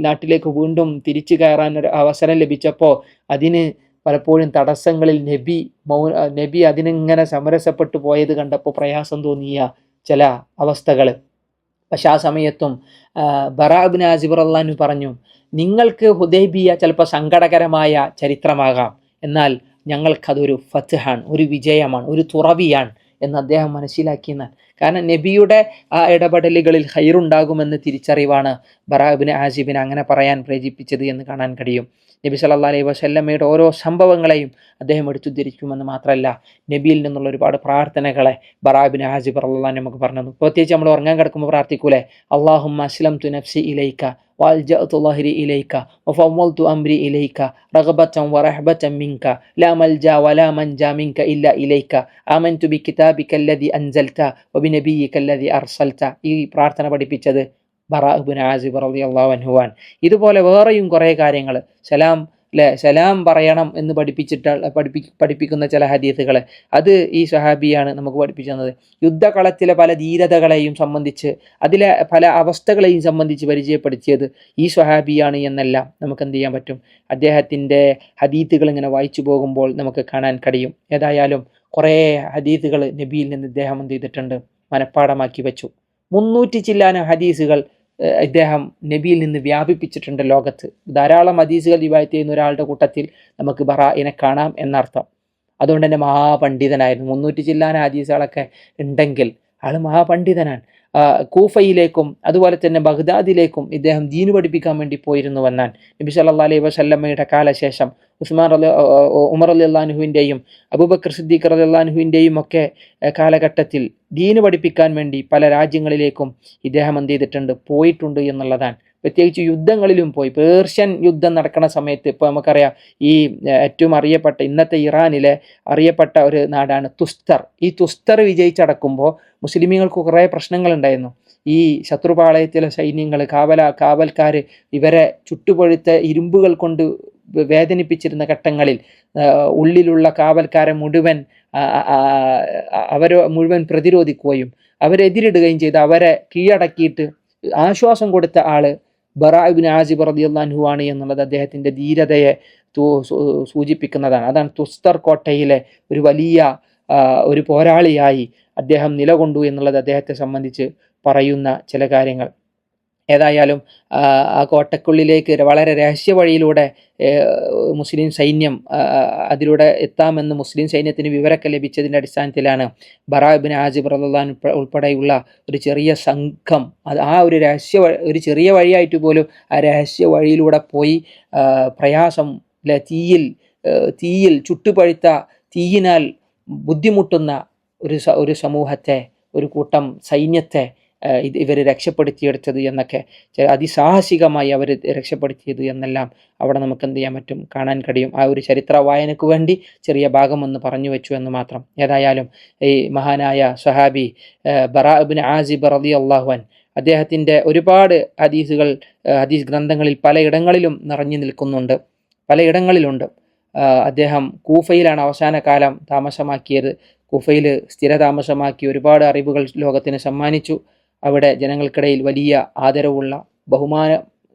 നാട്ടിലേക്ക് വീണ്ടും തിരിച്ചു കയറാൻ ഒരു അവസരം ലഭിച്ചപ്പോൾ അതിന് പലപ്പോഴും തടസ്സങ്ങളിൽ നബി അതിനിങ്ങനെ സമരസപ്പെട്ടു പോയത് കണ്ടപ്പോൾ പ്രയാസം തോന്നിയ ചില അവസ്ഥകൾ. പക്ഷെ ആ സമയത്തും ബറാ ഇബ്നു ആസിബ് റളിയല്ലാഹു അൻഹു പറഞ്ഞു, നിങ്ങൾക്ക് ഹുദൈബിയ ചിലപ്പോൾ സങ്കടകരമായ ചരിത്രമാകാം, എന്നാൽ ഞങ്ങൾക്കതൊരു ഫത്ഹാണ്, ഒരു വിജയമാണ്, ഒരു തുറവിയാണ് എന്ന് അദ്ദേഹം മനസ്സിലാക്കിയെന്നാൽ. കാരണം നബിയുടെ ആ ഇടപെടലുകളിൽ ഖൈറുണ്ടാകുമെന്ന് തിരിച്ചറിവാണ് ബറാ ഇബ്നു ആസിബിനെ അങ്ങനെ പറയാൻ പ്രേരിപ്പിച്ചത് എന്ന് കാണാൻ കഴിയും. നബി സല്ലല്ലാഹു അലൈഹി വസല്ലമയുടെ ഓരോ സംഭവങ്ങളെയും അദ്ദേഹം എടുത്തുദ്ധരിക്കുമെന്ന് മാത്രമല്ല, നബിയിൽ നിന്നുള്ള ഒരുപാട് പ്രാർത്ഥനകളെ ബറാ ഇബ്നു ആസിബ് റളിയല്ലാഹു അൻഹു നമുക്ക് പറഞ്ഞു. പ്രത്യേകിച്ച് നമ്മൾ ഉറങ്ങാൻ കിടക്കുമ്പോൾ പ്രാർത്ഥിക്കൂലേ, അല്ലാഹുമ്മ അസ്ലംതു നഫ്സി ഇലൈക വഅൽജഅതു ളഹ്രി ഇലൈക വഫവ്വൽതു അംരി ഇലൈക റഗ്ബതൻ വറഹ്ബതൻ മിൻക ലാ മൽജാ വലാ മൻജാ മിൻക ഇല്ലാ ഇലൈക ആമൻതു ബികിതാബിക അല്ലദി അൻസൽത വബിനബിയിക അല്ലദി അർസൽത. ഈ പ്രാർത്ഥന പഠിപ്പിച്ചത് ബറാ ഇബ്നു ആസിബ് റളിയല്ലാഹു അൻഹു ആണ്. ഇതുപോലെ വേറെയും കുറേ കാര്യങ്ങൾ, സലാം പറയണം എന്ന് പഠിപ്പിക്കുന്ന ചില ഹദീസുകൾ, അത് ഈ സ്വഹാബിയാണ് നമുക്ക് പഠിപ്പിച്ചു തന്നത്. യുദ്ധകളത്തിലെ പല ധീരതകളെയും സംബന്ധിച്ച്, അതിലെ പല അവസ്ഥകളെയും സംബന്ധിച്ച് പരിചയപ്പെടുത്തിയത് ഈ സ്വഹാബിയാണ് എന്നെല്ലാം നമുക്ക് എന്ത് ചെയ്യാൻ പറ്റും, അദ്ദേഹത്തിൻ്റെ ഹദീസുകൾ ഇങ്ങനെ വായിച്ചു പോകുമ്പോൾ നമുക്ക് കാണാൻ കഴിയും. ഏതായാലും കുറേ ഹദീസുകൾ നബിയിൽ നിന്ന് ഇദ്ദേഹം എന്ത് ചെയ്തിട്ടുണ്ട്, മനഃപ്പാടമാക്കി വെച്ചു. 300 ചില്ലാന ഹദീസുകൾ ഇദ്ദേഹം നബിയിൽ നിന്ന് വ്യാപിപ്പിച്ചിട്ടുണ്ട് ലോകത്ത്. ധാരാളം ഹദീസുകൾ റിവായത്ത് ചെയ്യുന്ന ഒരാളുടെ കൂട്ടത്തിൽ നമുക്ക് ബറാഇനെ കാണാം എന്നർത്ഥം. അതുകൊണ്ട് തന്നെ മഹാപണ്ഡിതനായിരുന്നു. 300 ചില്ലാന ഹദീസുകളൊക്കെ ഉണ്ടെങ്കിൽ ആൾ മഹാപണ്ഡിതനാണ്. കൂഫയിലേക്കും അതുപോലെ തന്നെ ബഗ്ദാദിലേക്കും ഇദ്ദേഹം ദീന് പഠിപ്പിക്കാൻ വേണ്ടി പോയിരുന്നുവെന്നാണ്. നബി സല്ലല്ലാഹു അലൈഹി വസല്ലമയുടെ കാലശേഷം ഉമർ റളിയല്ലാഹു അൻഹുവിൻ്റെയും അബൂബക്കർ സിദ്ദീഖ് റളിയല്ലാഹു അൻഹുവിൻ്റെയും ഒക്കെ കാലഘട്ടത്തിൽ ദീന് പഠിപ്പിക്കാൻ വേണ്ടി പല രാജ്യങ്ങളിലേക്കും ഇദ്ദേഹം എന്ത് ചെയ്തിട്ടുണ്ട്, പോയിട്ടുണ്ട് എന്നുള്ളതാണ്. പ്രത്യേകിച്ച് യുദ്ധങ്ങളിലും പോയി. പേർഷ്യൻ യുദ്ധം നടക്കുന്ന സമയത്ത് ഇപ്പോൾ നമുക്കറിയാം, ഈ ഏറ്റവും അറിയപ്പെട്ട ഇന്നത്തെ ഇറാനിലെ അറിയപ്പെട്ട ഒരു നാടാണ് തുസ്തർ. ഈ തുസ്തർ വിജയിച്ചടക്കുമ്പോൾ മുസ്ലിമീങ്ങൾക്ക് കുറേ പ്രശ്നങ്ങളുണ്ടായിരുന്നു. ഈ ശത്രുപാളയത്തിലെ സൈന്യങ്ങൾ, കാവൽക്കാർ ഇവരെ ചുട്ടുപൊഴുത്ത ഇരുമ്പുകൾ കൊണ്ട് വേദനിപ്പിച്ചിരുന്ന ഘട്ടങ്ങളിൽ ഉള്ളിലുള്ള കാവൽക്കാരെ മുഴുവൻ അവരെ മുഴുവൻ പ്രതിരോധിക്കുകയും അവരെതിരിടുകയും ചെയ്ത് അവരെ കീഴടക്കിയിട്ട് ആശ്വാസം കൊടുത്ത ആള് ബറാ ഇബ്നു ആസിബ് റളിയല്ലാഹു അൻഹു ആണ് എന്നുള്ളത് അദ്ദേഹത്തിൻ്റെ ധീരതയെ സൂചിപ്പിക്കുന്നതാണ്. അതാണ് തുസ്തർ കോട്ടയിലെ ഒരു വലിയ ഒരു പോരാളിയായി അദ്ദേഹം നിലകൊണ്ടു എന്നുള്ളത് അദ്ദേഹത്തെ സംബന്ധിച്ച് പറയുന്ന ചില കാര്യങ്ങൾ. ഏതായാലും ആ കോട്ടക്കുള്ളിലേക്ക് വളരെ രഹസ്യ വഴിയിലൂടെ മുസ്ലിം സൈന്യം അതിലൂടെ എത്താമെന്ന് മുസ്ലിം സൈന്യത്തിന് വിവരമൊക്കെ ലഭിച്ചതിൻ്റെ അടിസ്ഥാനത്തിലാണ് ബറാ ഇബ്നു ആസിബ് റളിയല്ലാഹു അൻഹു ഉൾപ്പെടെയുള്ള ഒരു ചെറിയ സംഘം അത് ആ ഒരു ചെറിയ വഴിയായിട്ട് പോലും ആ രഹസ്യ വഴിയിലൂടെ പോയി പ്രയാസം തീയിൽ ചുട്ടുപഴുത്ത തീയിനാൽ ബുദ്ധിമുട്ടുന്ന ഒരു സമൂഹത്തെ, ഒരു കൂട്ടം സൈന്യത്തെ ഇവർ രക്ഷപ്പെടുത്തിയെടുത്തത് എന്നൊക്കെ, അതിസാഹസികമായി അവർ രക്ഷപ്പെടുത്തിയത് എന്നെല്ലാം അവിടെ നമുക്ക് എന്ത് ചെയ്യാൻ പറ്റും, കാണാൻ കഴിയും. ആ ഒരു ചരിത്ര വായനയ്ക്ക് വേണ്ടി ചെറിയ ഭാഗമൊന്ന് പറഞ്ഞു വെച്ചു എന്ന് മാത്രം. ഏതായാലും ഈ മഹാനായ സ്വഹാബി ബറാ ഇബ്നു ആസിബ് റളിയല്ലാഹു അൻഹു അദ്ദേഹത്തിൻ്റെ ഒരുപാട് ഹദീസ് ഗ്രന്ഥങ്ങളിൽ പലയിടങ്ങളിലും നിറഞ്ഞു നിൽക്കുന്നുണ്ട്, പലയിടങ്ങളിലുണ്ട്. അദ്ദേഹം കൂഫയിലാണ് അവസാന കാലം താമസമാക്കിയത്. കൂഫയിൽ സ്ഥിരതാമസമാക്കി ഒരുപാട് അറിവുകൾ ലോകത്തിന് സമ്മാനിച്ചു. അവിടെ ജനങ്ങൾക്കിടയിൽ വലിയ ആദരവുള്ള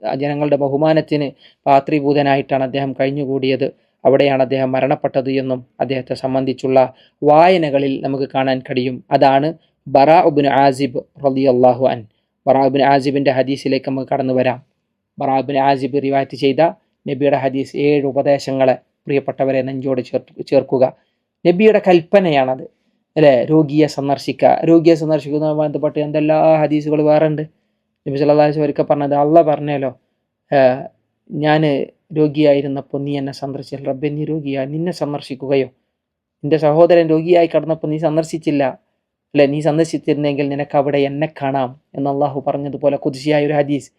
ജനങ്ങളുടെ ബഹുമാനത്തിന് പാത്രീഭൂതനായിട്ടാണ് അദ്ദേഹം കഴിഞ്ഞുകൂടിയത്. അവിടെയാണ് അദ്ദേഹം മരണപ്പെട്ടത് എന്നും അദ്ദേഹത്തെ സംബന്ധിച്ചുള്ള വായനകളിൽ നമുക്ക് കാണാൻ കഴിയും. അതാണ് ബറാ ഇബ്നു ആസിബ് റളിയല്ലാഹു അൻഹു. ബറാ ഇബ്നു ആസിബിൻ്റെ ഹദീസിലേക്ക് നമുക്ക് കടന്നു വരാം. ബറാ ഇബ്നു ആസിബ് റിവായത്ത് ചെയ്ത നബിയുടെ ഹദീസ് 7 ഉപദേശങ്ങളെ പ്രിയപ്പെട്ടവരെ നെഞ്ചോട് ചേർക്കുക. നബിയുടെ കൽപ്പനയാണത്, അല്ലേ? രോഗിയെ സന്ദർശിക്കുന്നതുമായി ബന്ധപ്പെട്ട് എന്തെല്ലാം ഹദീസുകൾ വേറെ ഉണ്ട്. നബി സല്ലല്ലാഹു അലൈഹി വസല്ലം പറഞ്ഞത്, അള്ളാഹ് പറഞ്ഞല്ലോ, ഞാൻ രോഗിയായിരുന്നപ്പോൾ നീ എന്നെ സന്ദർശിച്ചില്ല. റബ്ബേ, നീ രോഗിയായി, നിന്നെ സന്ദർശിക്കുകയോ? നിന്റെ സഹോദരൻ രോഗിയായി കടന്നപ്പോൾ നീ സന്ദർശിച്ചില്ല, അല്ലെ? നീ സന്ദർശിച്ചിരുന്നെങ്കിൽ നിനക്ക് അവിടെ എന്നെ കാണാം എന്ന് അള്ളാഹു പറഞ്ഞതുപോലെ ഖുദ്സിയായ ഒരു ഹദീസ്.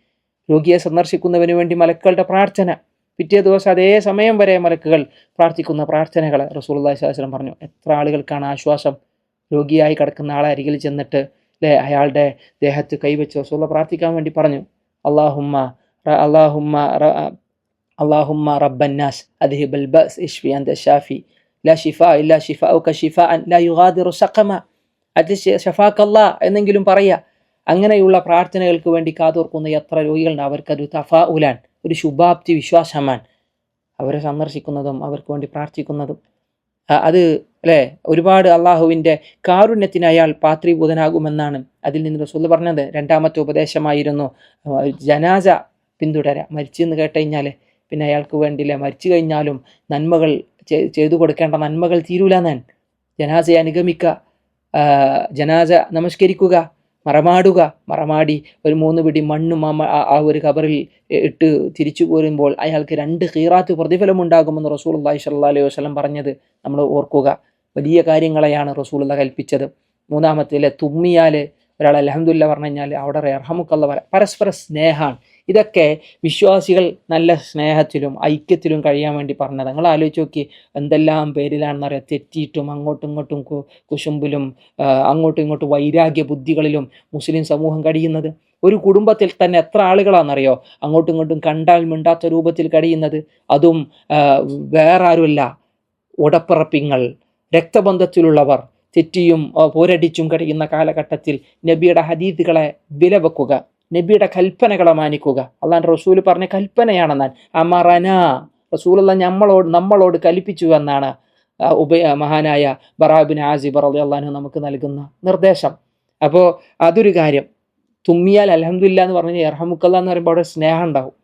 രോഗിയെ സന്ദർശിക്കുന്നവന് വേണ്ടി മലക്കുകളുടെ പ്രാർത്ഥന, പിറ്റേ ദിവസം അതേ സമയം വരെ മലക്കുകൾ പ്രാർത്ഥിക്കുന്ന പ്രാർത്ഥനകൾ റസൂലുള്ളാഹി സ്വല്ലല്ലാഹു അലൈഹി വസല്ലം പറഞ്ഞു. എത്ര ആളുകൾക്കാണ് ആശ്വാസം? രോഗിയായി കിടക്കുന്ന ആളെ അരികിൽ ചെന്നിട്ട് അയാളുടെ ദേഹത്ത് കൈവച്ച് റസൂലുള്ളാഹി പ്രാർത്ഥിക്കാൻ വേണ്ടി പറഞ്ഞു. അല്ലാഹുമ്മ റബ്ബന്നാസ് അദ്ഹിബൽ ബഅസ് ഇശ്ഫി അൻത ഷാഫി ലാ ശിഫാ ഇല്ലാ ശിഫാഉക ശിഫാഅൻ ലാ യുഗാദിറു സഖമ. അത് ഷഫാക്കല്ലാ എന്നെങ്കിലും പറയുക. അങ്ങനെയുള്ള പ്രാർത്ഥനകൾക്ക് വേണ്ടി കാതോർക്കുന്ന എത്ര രോഗികളുണ്ട്. അവർക്കത് തഫാഉലാൻ, ഒരു ശുഭാപ്തി വിശ്വാസമാണ് അവരെ സന്ദർശിക്കുന്നതും അവർക്ക് വേണ്ടി പ്രാർത്ഥിക്കുന്നതും. അത് അല്ലേ, ഒരുപാട് അള്ളാഹുവിൻ്റെ കാരുണ്യത്തിന് അയാൾ പാത്രീഭൂതനാകുമെന്നാണ് അതിൽ നിന്ന് റസൂൽ പറഞ്ഞത്. 2ാമത്തെ ഉപദേശമായിരുന്നു ജനാസ പിന്തുടരാ. മരിച്ചെന്ന് കേട്ട് കഴിഞ്ഞാൽ പിന്നെ അയാൾക്ക് വേണ്ടിയില്ല, മരിച്ചു കഴിഞ്ഞാലും നന്മകൾ ചെയ്തു കൊടുക്കേണ്ട നന്മകൾ തീരൂലെന്നാൻ. ജനാസയെ അനുഗമിക്കുക, ജനാസ നമസ്കരിക്കുക, മറമാടി ഒരു 3 പിടി മണ്ണും ആ ഒരു ഖബറിൽ ഇട്ട് തിരിച്ചു പോരുമ്പോൾ അയാൾക്ക് 2 ഖീറാത്ത് പ്രതിഫലമുണ്ടാകുമെന്ന് റസൂലുള്ളാഹി സ്വല്ലല്ലാഹു അലൈഹി വസല്ലം പറഞ്ഞത് നമ്മൾ ഓർക്കുക. വലിയ കാര്യങ്ങളെയാണ് റസൂലുള്ളാഹി കൽപ്പിച്ചത്. 3ാമത്തേലെ തുമ്മിയാൽ ഒരാൾ അൽഹംദുലില്ലാഹ് പറഞ്ഞു കഴിഞ്ഞാൽ അവിടെ റഹ്മുക്കല്ലാഹ് പരസ്പര സ്നേഹമാണ്. ഇതൊക്കെ വിശ്വാസികൾ നല്ല സ്നേഹത്തിലും ഐക്യത്തിലും കഴിയാൻ വേണ്ടി പറഞ്ഞത്. നിങ്ങൾ ആലോചിച്ച് നോക്കി, എന്തെല്ലാം പേരിലാണെന്നറിയാം തെറ്റിയിട്ടും അങ്ങോട്ടും ഇങ്ങോട്ടും കുശുമ്പിലും അങ്ങോട്ടും ഇങ്ങോട്ടും വൈരാഗ്യ ബുദ്ധികളിലും മുസ്ലിം സമൂഹം കഴിയുന്നത്. ഒരു കുടുംബത്തിൽ തന്നെ എത്ര ആളുകളാണെന്നറിയോ അങ്ങോട്ടും ഇങ്ങോട്ടും കണ്ടാൽ മിണ്ടാത്ത രൂപത്തിൽ കഴിയുന്നത്. അതും വേറെ ആരുമല്ല, ഉടപ്പിറപ്പിങ്ങൾ, രക്തബന്ധത്തിലുള്ളവർ തെറ്റിയും പോരടിച്ചും കഴിയുന്ന കാലഘട്ടത്തിൽ നബിയുടെ ഹദീസുകളെ വില വെക്കുക, നബിയുടെ കൽപ്പനകളെ മാനിക്കുക. അള്ളാഹുവിൻ്റെ റസൂൽ പറഞ്ഞ കൽപ്പനയാണെന്നാൽ അമറന, റസൂലുള്ള നമ്മളോട് കൽപ്പിച്ചു എന്നാണ് മഹാനായ ബറാ ഇബ്നു ആസിബ് റളിയല്ലാഹു അൻഹു നമുക്ക് നൽകുന്ന നിർദ്ദേശം. അപ്പോൾ അതൊരു കാര്യം. തുമ്മിയാൽ അൽഹംദുലില്ലാഹ് എന്ന് പറഞ്ഞു ഇർഹമുക്കല്ലാഹ് എന്ന് പറയുമ്പോൾ അവിടെ സ്നേഹം ഉണ്ടാവും.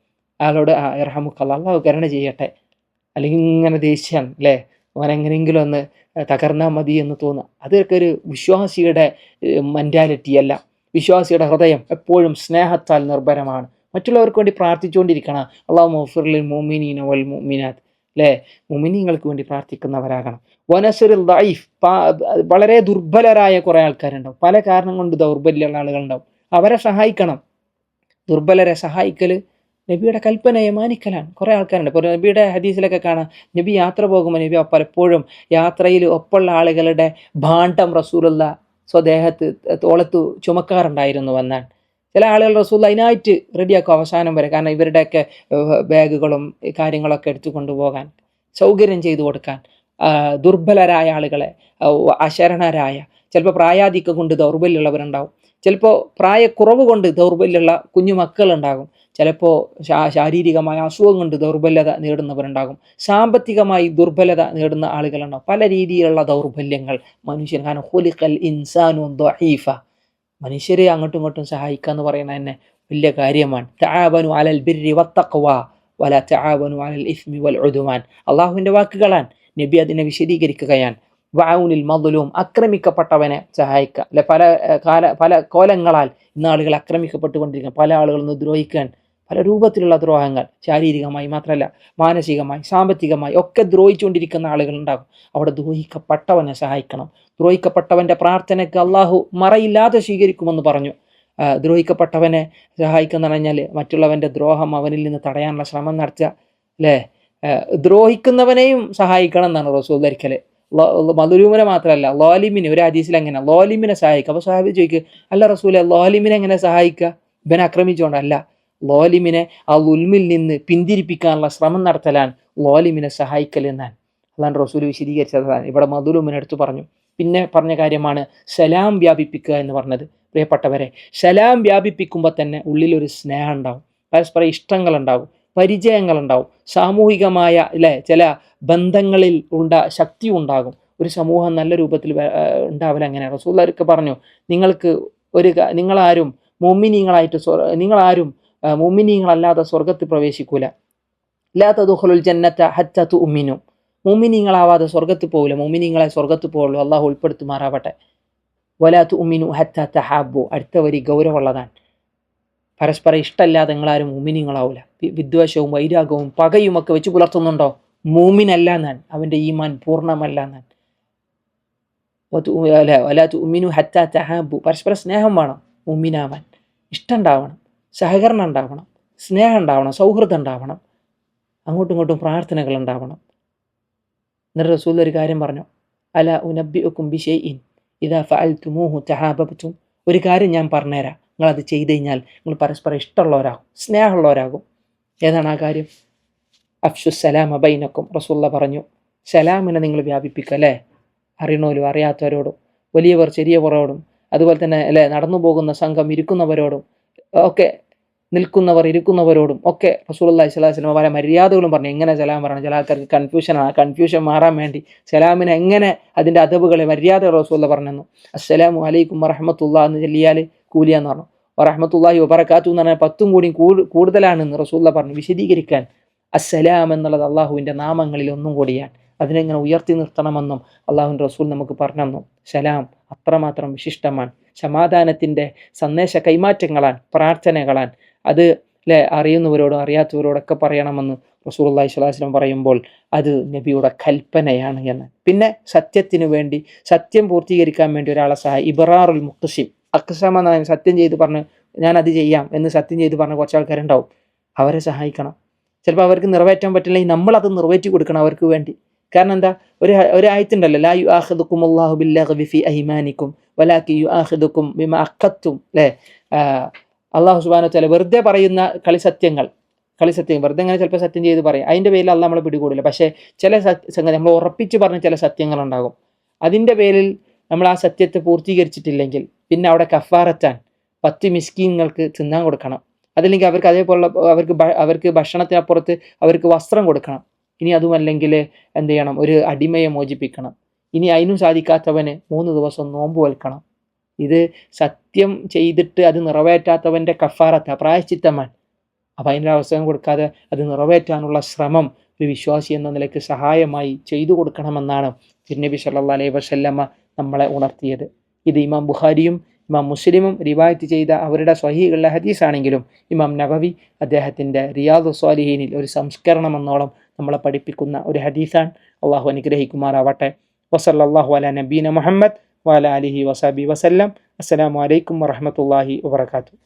അയാളോട് ഇർഹമുക്കല്ലാഹ്, അല്ലാഹു കരുണ ചെയ്യട്ടെ, അല്ലെങ്കിൽ ഇങ്ങനെ ദേഷ്യം അല്ലേ, അവനെങ്ങനെയെങ്കിലും ഒന്ന് തകർന്നാൽ മതി എന്ന് തോന്നുക. അതൊക്കെ ഒരു വിശ്വാസിയുടെ മെൻറ്റാലിറ്റി അല്ല. വിശ്വാസിയുടെ ഹൃദയം എപ്പോഴും സ്നേഹത്താൽ നിർഭരമാണ്. മറ്റുള്ളവർക്ക് വേണ്ടി പ്രാർത്ഥിച്ചുകൊണ്ടിരിക്കണം. അല്ലാഹു മഗ്ഫിർലിൽ മുഅ്മിനീന വൽ മുഅ്മിനാത്ത്, അല്ലേ? മുഅ്മിനീങ്ങൾക്ക് വേണ്ടി പ്രാർത്ഥിക്കുന്നവരാകണം. വനസ്റിൽ ദഈഫ്, വളരെ ദുർബലരായ കുറേ ആൾക്കാരുണ്ടാവും, പല കാരണം കൊണ്ട് ദൗർബല്യമുള്ള ആളുകളുണ്ടാവും, അവരെ സഹായിക്കണം. ദുർബലരെ സഹായിക്കൽ നബിയുടെ കൽപ്പനയെ മാനിക്കലാണ്. കുറേ ആൾക്കാരുണ്ട്. ഇപ്പോൾ നബിയുടെ ഹദീസിലൊക്കെ കാണാം, നബി യാത്ര പോകുമ്പോൾ നബി പലപ്പോഴും യാത്രയിൽ ഒപ്പമുള്ള ആളുകളുടെ ഭാണ്ഡം റസൂലുള്ള സ്വദേഹത്ത് തോളത്ത് ചുമക്കാറുണ്ടായിരുന്നുവെന്നാണ്. ചില ആളുകൾ റസൂൽ അതിനായിട്ട് റെഡിയാക്കും അവസാനം വരെ, കാരണം ഇവരുടെയൊക്കെ ബാഗുകളും കാര്യങ്ങളൊക്കെ എടുത്തു കൊണ്ടുപോകാൻ സൗകര്യം ചെയ്തു കൊടുക്കാൻ. ദുർബലരായ ആളുകളെ, അശരണരായ, ചിലപ്പോൾ പ്രായാധിക്യം കൊണ്ട് ദൗർബല്യമുള്ളവരുണ്ടാവും, ചിലപ്പോൾ പ്രായക്കുറവ് കൊണ്ട് ദൗർബല്യമുള്ള കുഞ്ഞു മക്കളുണ്ടാകും, ചിലപ്പോൾ ശാരീരികമായ അസുഖം കൊണ്ട് ദൗർബല്യത നേടുന്നവരുണ്ടാകും, സാമ്പത്തികമായി ദുർബലത നേടുന്ന ആളുകളുണ്ടാകും. പല രീതിയിലുള്ള ദൗർബല്യങ്ങൾ മനുഷ്യൻ, കാരണം ഖുലിഖൽ ഇൻസാനു ദഈഫ, മനുഷ്യരെ അങ്ങോട്ടും ഇങ്ങോട്ടും സഹായിക്കുക എന്ന് പറയുന്നത് തന്നെ വലിയ കാര്യമാണ്. തആവനു അലൽ ബിർരി വത്തഖ്വ വലാ തആവനു അലൽ ഇസ്മി വൽ ഉദ്വാൻ. അള്ളാഹുവിൻ്റെ വാക്കുകളാണ്. നബി അതിനെ വിശദീകരിക്കുകയാണ്. വഅൗനിൽ മദ്ലൂം, ആക്രമിക്കപ്പെട്ടവനെ സഹായിക്കുക. അല്ലെ, പല കോലങ്ങളാൽ ഇന്ന് ആളുകൾ ആക്രമിക്കപ്പെട്ടുകൊണ്ടിരിക്കുക. പല ആളുകളൊന്ന് ദ്രോഹിക്കാൻ പല രൂപത്തിലുള്ള ദ്രോഹങ്ങൾ, ശാരീരികമായി മാത്രമല്ല മാനസികമായി സാമ്പത്തികമായി ഒക്കെ ദ്രോഹിച്ചുകൊണ്ടിരിക്കുന്ന ആളുകളുണ്ടാകും. അവിടെ ദ്രോഹിക്കപ്പെട്ടവനെ സഹായിക്കണം. ദ്രോഹിക്കപ്പെട്ടവൻ്റെ പ്രാർത്ഥനയ്ക്ക് അള്ളാഹു മറയില്ലാതെ സ്വീകരിക്കുമെന്ന് പറഞ്ഞു. ദ്രോഹിക്കപ്പെട്ടവനെ സഹായിക്കുന്ന പറഞ്ഞാൽ മറ്റുള്ളവൻ്റെ ദ്രോഹം അവനിൽ നിന്ന് തടയാനുള്ള ശ്രമം നടത്തുക. അല്ലേ, ദ്രോഹിക്കുന്നവനെയും സഹായിക്കണം എന്നാണ് റസൂൽ ധരിക്കൽ. മദ്ലൂമിനെ മാത്രമല്ല, ലാലിമിനെ, ഒരു ഹദീസിൽ എങ്ങനെ ലാലിമിനെ സഹായിക്കുക. അപ്പോൾ സഹാബി ചോദിക്കുക, അല്ല റസൂലെ, ലാലിമിനെ എങ്ങനെ സഹായിക്കുക? ഇവനെ ആക്രമിച്ചുകൊണ്ടല്ല, ലാലിമിനെ ആ ഉൽമിൽ നിന്ന് പിന്തിരിപ്പിക്കാനുള്ള ശ്രമം നടത്തലാണ് ലാലിമിനെ സഹായിക്കൽ എന്നാണ് അല്ലാണ്ട് റസൂൽ വിശദീകരിച്ചതാണ്. ഇവിടെ മദ്ലൂമിനെ എടുത്തു പറഞ്ഞു. പിന്നെ പറഞ്ഞ കാര്യമാണ് സലാം വ്യാപിപ്പിക്കുക എന്ന് പറഞ്ഞത്. പ്രിയപ്പെട്ടവരെ, സലാം വ്യാപിപ്പിക്കുമ്പോൾ തന്നെ ഉള്ളിലൊരു സ്നേഹം ഉണ്ടാവും, പരസ്പര ഇഷ്ടങ്ങളുണ്ടാവും, പരിചയങ്ങളുണ്ടാവും, സാമൂഹികമായ ചില ബന്ധങ്ങളിൽ ശക്തി ഉണ്ടാകും. ഒരു സമൂഹം നല്ല രൂപത്തിൽ ഉണ്ടാവില്ല. അങ്ങനെ റസൂലുള്ളാഹി പറഞ്ഞു, നിങ്ങളാരും മുഅ്മിനീങ്ങളല്ലാതെ സ്വർഗത്തിൽ പ്രവേശിക്കൂല. ലാ തദ്ഖുലുൽ ജന്നത ഹത്താ തുഅ്മിനു, മുഅ്മിനീങ്ങളാവാതെ സ്വർഗത്തിൽ പോകില്ല. മുഅ്മിനീങ്ങളെ സ്വർഗത്തിൽ പോകുള്ളൂ, അള്ളാഹു ഉൾപ്പെടുത്തുമാറാവട്ടെ. വലാ തുഅ്മിനു ഹത്താ തഹാബ്ബു, അടുത്ത വരി ഗൗരവമുള്ളതാണ്. പരസ്പരം ഇഷ്ടമല്ലാതെ നിങ്ങളാരും മുഅ്മിനീങ്ങളാവില്ല. വിദ്വേഷവും വൈരാഗവും പകയും ഒക്കെ വെച്ച് പുലർത്തുന്നുണ്ടോ, മൂമിനല്ല എന്നാണ്, അവൻ്റെ ഈമാൻ പൂർണ്ണമല്ല എന്നാണ്. വലാ തുഅ്മിനു ഹത്താ തഹാബ്ബു, പരസ്പര സ്നേഹം വേണം. മുഅ്മിനാവാൻ ഇഷ്ടം ഉണ്ടാവണം, സഹകരണം ഉണ്ടാവണം, സ്നേഹം ഉണ്ടാവണം, സൗഹൃദം ഉണ്ടാവണം, അങ്ങോട്ടും ഇങ്ങോട്ടും പ്രാർത്ഥനകൾ ഉണ്ടാവണം. എന്നിട്ട് റസൂൽ ഒരു കാര്യം പറഞ്ഞു, അലാ ഉനബ്ബിഉകും ബിശൈഇൻ ഇദാ ഫഅൽതുമൂഹു തഹാബബ്തും, ഒരു കാര്യം ഞാൻ പറഞ്ഞുതരാം, നിങ്ങളത് ചെയ്ത് കഴിഞ്ഞാൽ നിങ്ങൾ പരസ്പരം ഇഷ്ടമുള്ളവരാകും, സ്നേഹമുള്ളവരാകും. ഏതാണ് ആ കാര്യം? അഫ്ഷു സലാമ ബൈനക്കും, റസൂലുള്ളാഹി പറഞ്ഞു. സലാമിനെ നിങ്ങൾ വ്യാപിപ്പിക്കുക. അല്ലേ, അറിയണോലും അറിയാത്തവരോടും, വലിയവർ ചെറിയവരോടും, അതുപോലെ തന്നെ നടന്നു പോകുന്ന സംഘം ഇരിക്കുന്നവരോടും ഒക്കെ, നിൽക്കുന്നവർ ഇരിക്കുന്നവരോടും ഒക്കെ റസൂലുള്ളാഹി സ്വല്ലല്ലാഹു അലൈഹി വസല്ലം പല മര്യാദകളും പറഞ്ഞു. എങ്ങനെ സലാം പറയണം? ചില ആൾക്കാർക്ക് കൺഫ്യൂഷനാണ്. കൺഫ്യൂഷൻ മാറാൻ വേണ്ടി സലാമിനെ എങ്ങനെ, അതിൻ്റെ അദബുകളെ, മര്യാദ റസൂലുള്ളാഹി പറഞ്ഞു. അസ്സലാമു അലൈക്കും വറഹ്മത്തുള്ളാഹി എന്ന് ചൊല്ലിയാൽ കൂലിയാന്ന് പറഞ്ഞു. വറഹ്മത്തുള്ളാഹി വബറകാതുഹു എന്ന് പറഞ്ഞാൽ 10 കൂടി കൂടുതലാണെന്ന് റസൂലുള്ളാഹി പറഞ്ഞു. വിശദീകരിക്കാൻ അസ്സലാം എന്നുള്ളത് അള്ളാഹുവിൻ്റെ നാമങ്ങളിൽ ഒന്നും കൂടിയാണ്. അതിനെങ്ങനെ ഉയർത്തി നിർത്തണമെന്നും അള്ളാഹുവിൻ്റെ റസൂൽ നമുക്ക് പറഞ്ഞു തന്നു. സലാം അത്രമാത്രം വിശിഷ്ടമാണ്. സമാധാനത്തിൻ്റെ സന്ദേശ കൈമാറ്റങ്ങളാണ്, പ്രാർത്ഥനകളാണ്. അത് അറിയുന്നവരോടും അറിയാത്തവരോടൊക്കെ പറയണമെന്ന് റസൂലുള്ളാഹി സ്വല്ലല്ലാഹു അലൈഹി വസല്ലം പറയുമ്പോൾ അത് നബിയുടെ കൽപ്പനയാണ് എന്ന്. പിന്നെ സത്യത്തിനു വേണ്ടി, സത്യം പൂർത്തീകരിക്കാൻ വേണ്ടി ഒരാളെ ഇബ്റാറുൽ മുഖ്സിം, അക്സമ സത്യം ചെയ്ത് പറഞ്ഞ് ഞാനത് ചെയ്യാം എന്ന് സത്യം ചെയ്ത് പറഞ്ഞ കുറച്ച് ആൾക്കാരുണ്ടാവും. അവരെ സഹായിക്കണം. ചിലപ്പോൾ അവർക്ക് നിറവേറ്റാൻ പറ്റില്ലെങ്കിൽ നമ്മളത് നിറവേറ്റി കൊടുക്കണം അവർക്ക് വേണ്ടി. കാരണം എന്താ, ഒരു ആയത്തുണ്ടല്ലോ, ലാ യുആഖിദുക്കും അല്ലാഹു ബില്ലഗ്വി ഫീ അയ്മാനിക്കും വലാകി യുആഖിദുക്കും ബിമാ അഖദ്തും. അള്ളാഹു സുബ്ഹാനഹു വ തആല വെറുതെ പറയുന്ന കളിസത്യം വെറുതെ അങ്ങനെ ചിലപ്പോൾ സത്യം ചെയ്ത് പറയും, അതിൻ്റെ പേരിൽ അള്ളാഹ് നമ്മളെ പിടികൂടില്ല. പക്ഷേ ചില സംഗതി നമ്മൾ ഉറപ്പിച്ച് പറഞ്ഞ ചില സത്യങ്ങളുണ്ടാകും, അതിൻ്റെ പേരിൽ നമ്മൾ ആ സത്യത്തെ പൂർത്തീകരിച്ചിട്ടില്ലെങ്കിൽ പിന്നെ അവിടെ കഫാറത്താൻ 10 മിസ്കീങ്ങൾക്ക് തിന്നാൻ കൊടുക്കണം. അതല്ലെങ്കിൽ അവർക്ക് അതേപോലുള്ള അവർക്ക് ഭക്ഷണത്തിനപ്പുറത്ത് അവർക്ക് വസ്ത്രം കൊടുക്കണം. ഇനി അതുമല്ലെങ്കിൽ എന്ത് ചെയ്യണം, ഒരു അടിമയെ മോചിപ്പിക്കണം. ഇനി അതിനും സാധിക്കാത്തവന് 3 ദിവസം നോമ്പ് വെൽക്കണം. ഇത് സത്യം ചെയ്തിട്ട് അത് നിറവേറ്റാത്തവൻ്റെ കഫാറത്ത, പ്രായശ്ചിത്തമാണ്. അപ്പം അതിൻ്റെ അവസരം കൊടുക്കാതെ അത് നിറവേറ്റാനുള്ള ശ്രമം ഒരു വിശ്വാസി എന്ന നിലയ്ക്ക് സഹായമായി ചെയ്തു കൊടുക്കണമെന്നാണ് തിരുനബി സല്ലല്ലാഹു അലൈഹി വസല്ലമ നമ്മളെ ഉണർത്തിയത്. ഇത് ഇമാം ബുഖാരിയും ഇമാം മുസ്ലിമും റിവായത്ത് ചെയ്ത അവരുടെ സ്വഹീഹുള്ള ഹദീസാണെങ്കിലും ഇമാം നവവി അദ്ദേഹത്തിൻ്റെ റിയാദുസ് സ്വാലിഹീനിൽ ഒരു സംസ്കരണം എന്നോളം നമ്മളെ പഠിപ്പിക്കുന്ന ഒരു ഹദീസാണ്. അള്ളാഹു അനുഗ്രഹിക്കുമാറാവട്ടെ. വസല്ലല്ലാഹു അലാ നബീന മുഹമ്മദ് വഅലാ ആലിഹി വസഹ്ബിഹി വസല്ലം. അസ്സലാമു അലൈക്കും വറഹ്മത്തുള്ളാഹി വബറകാതുഹു.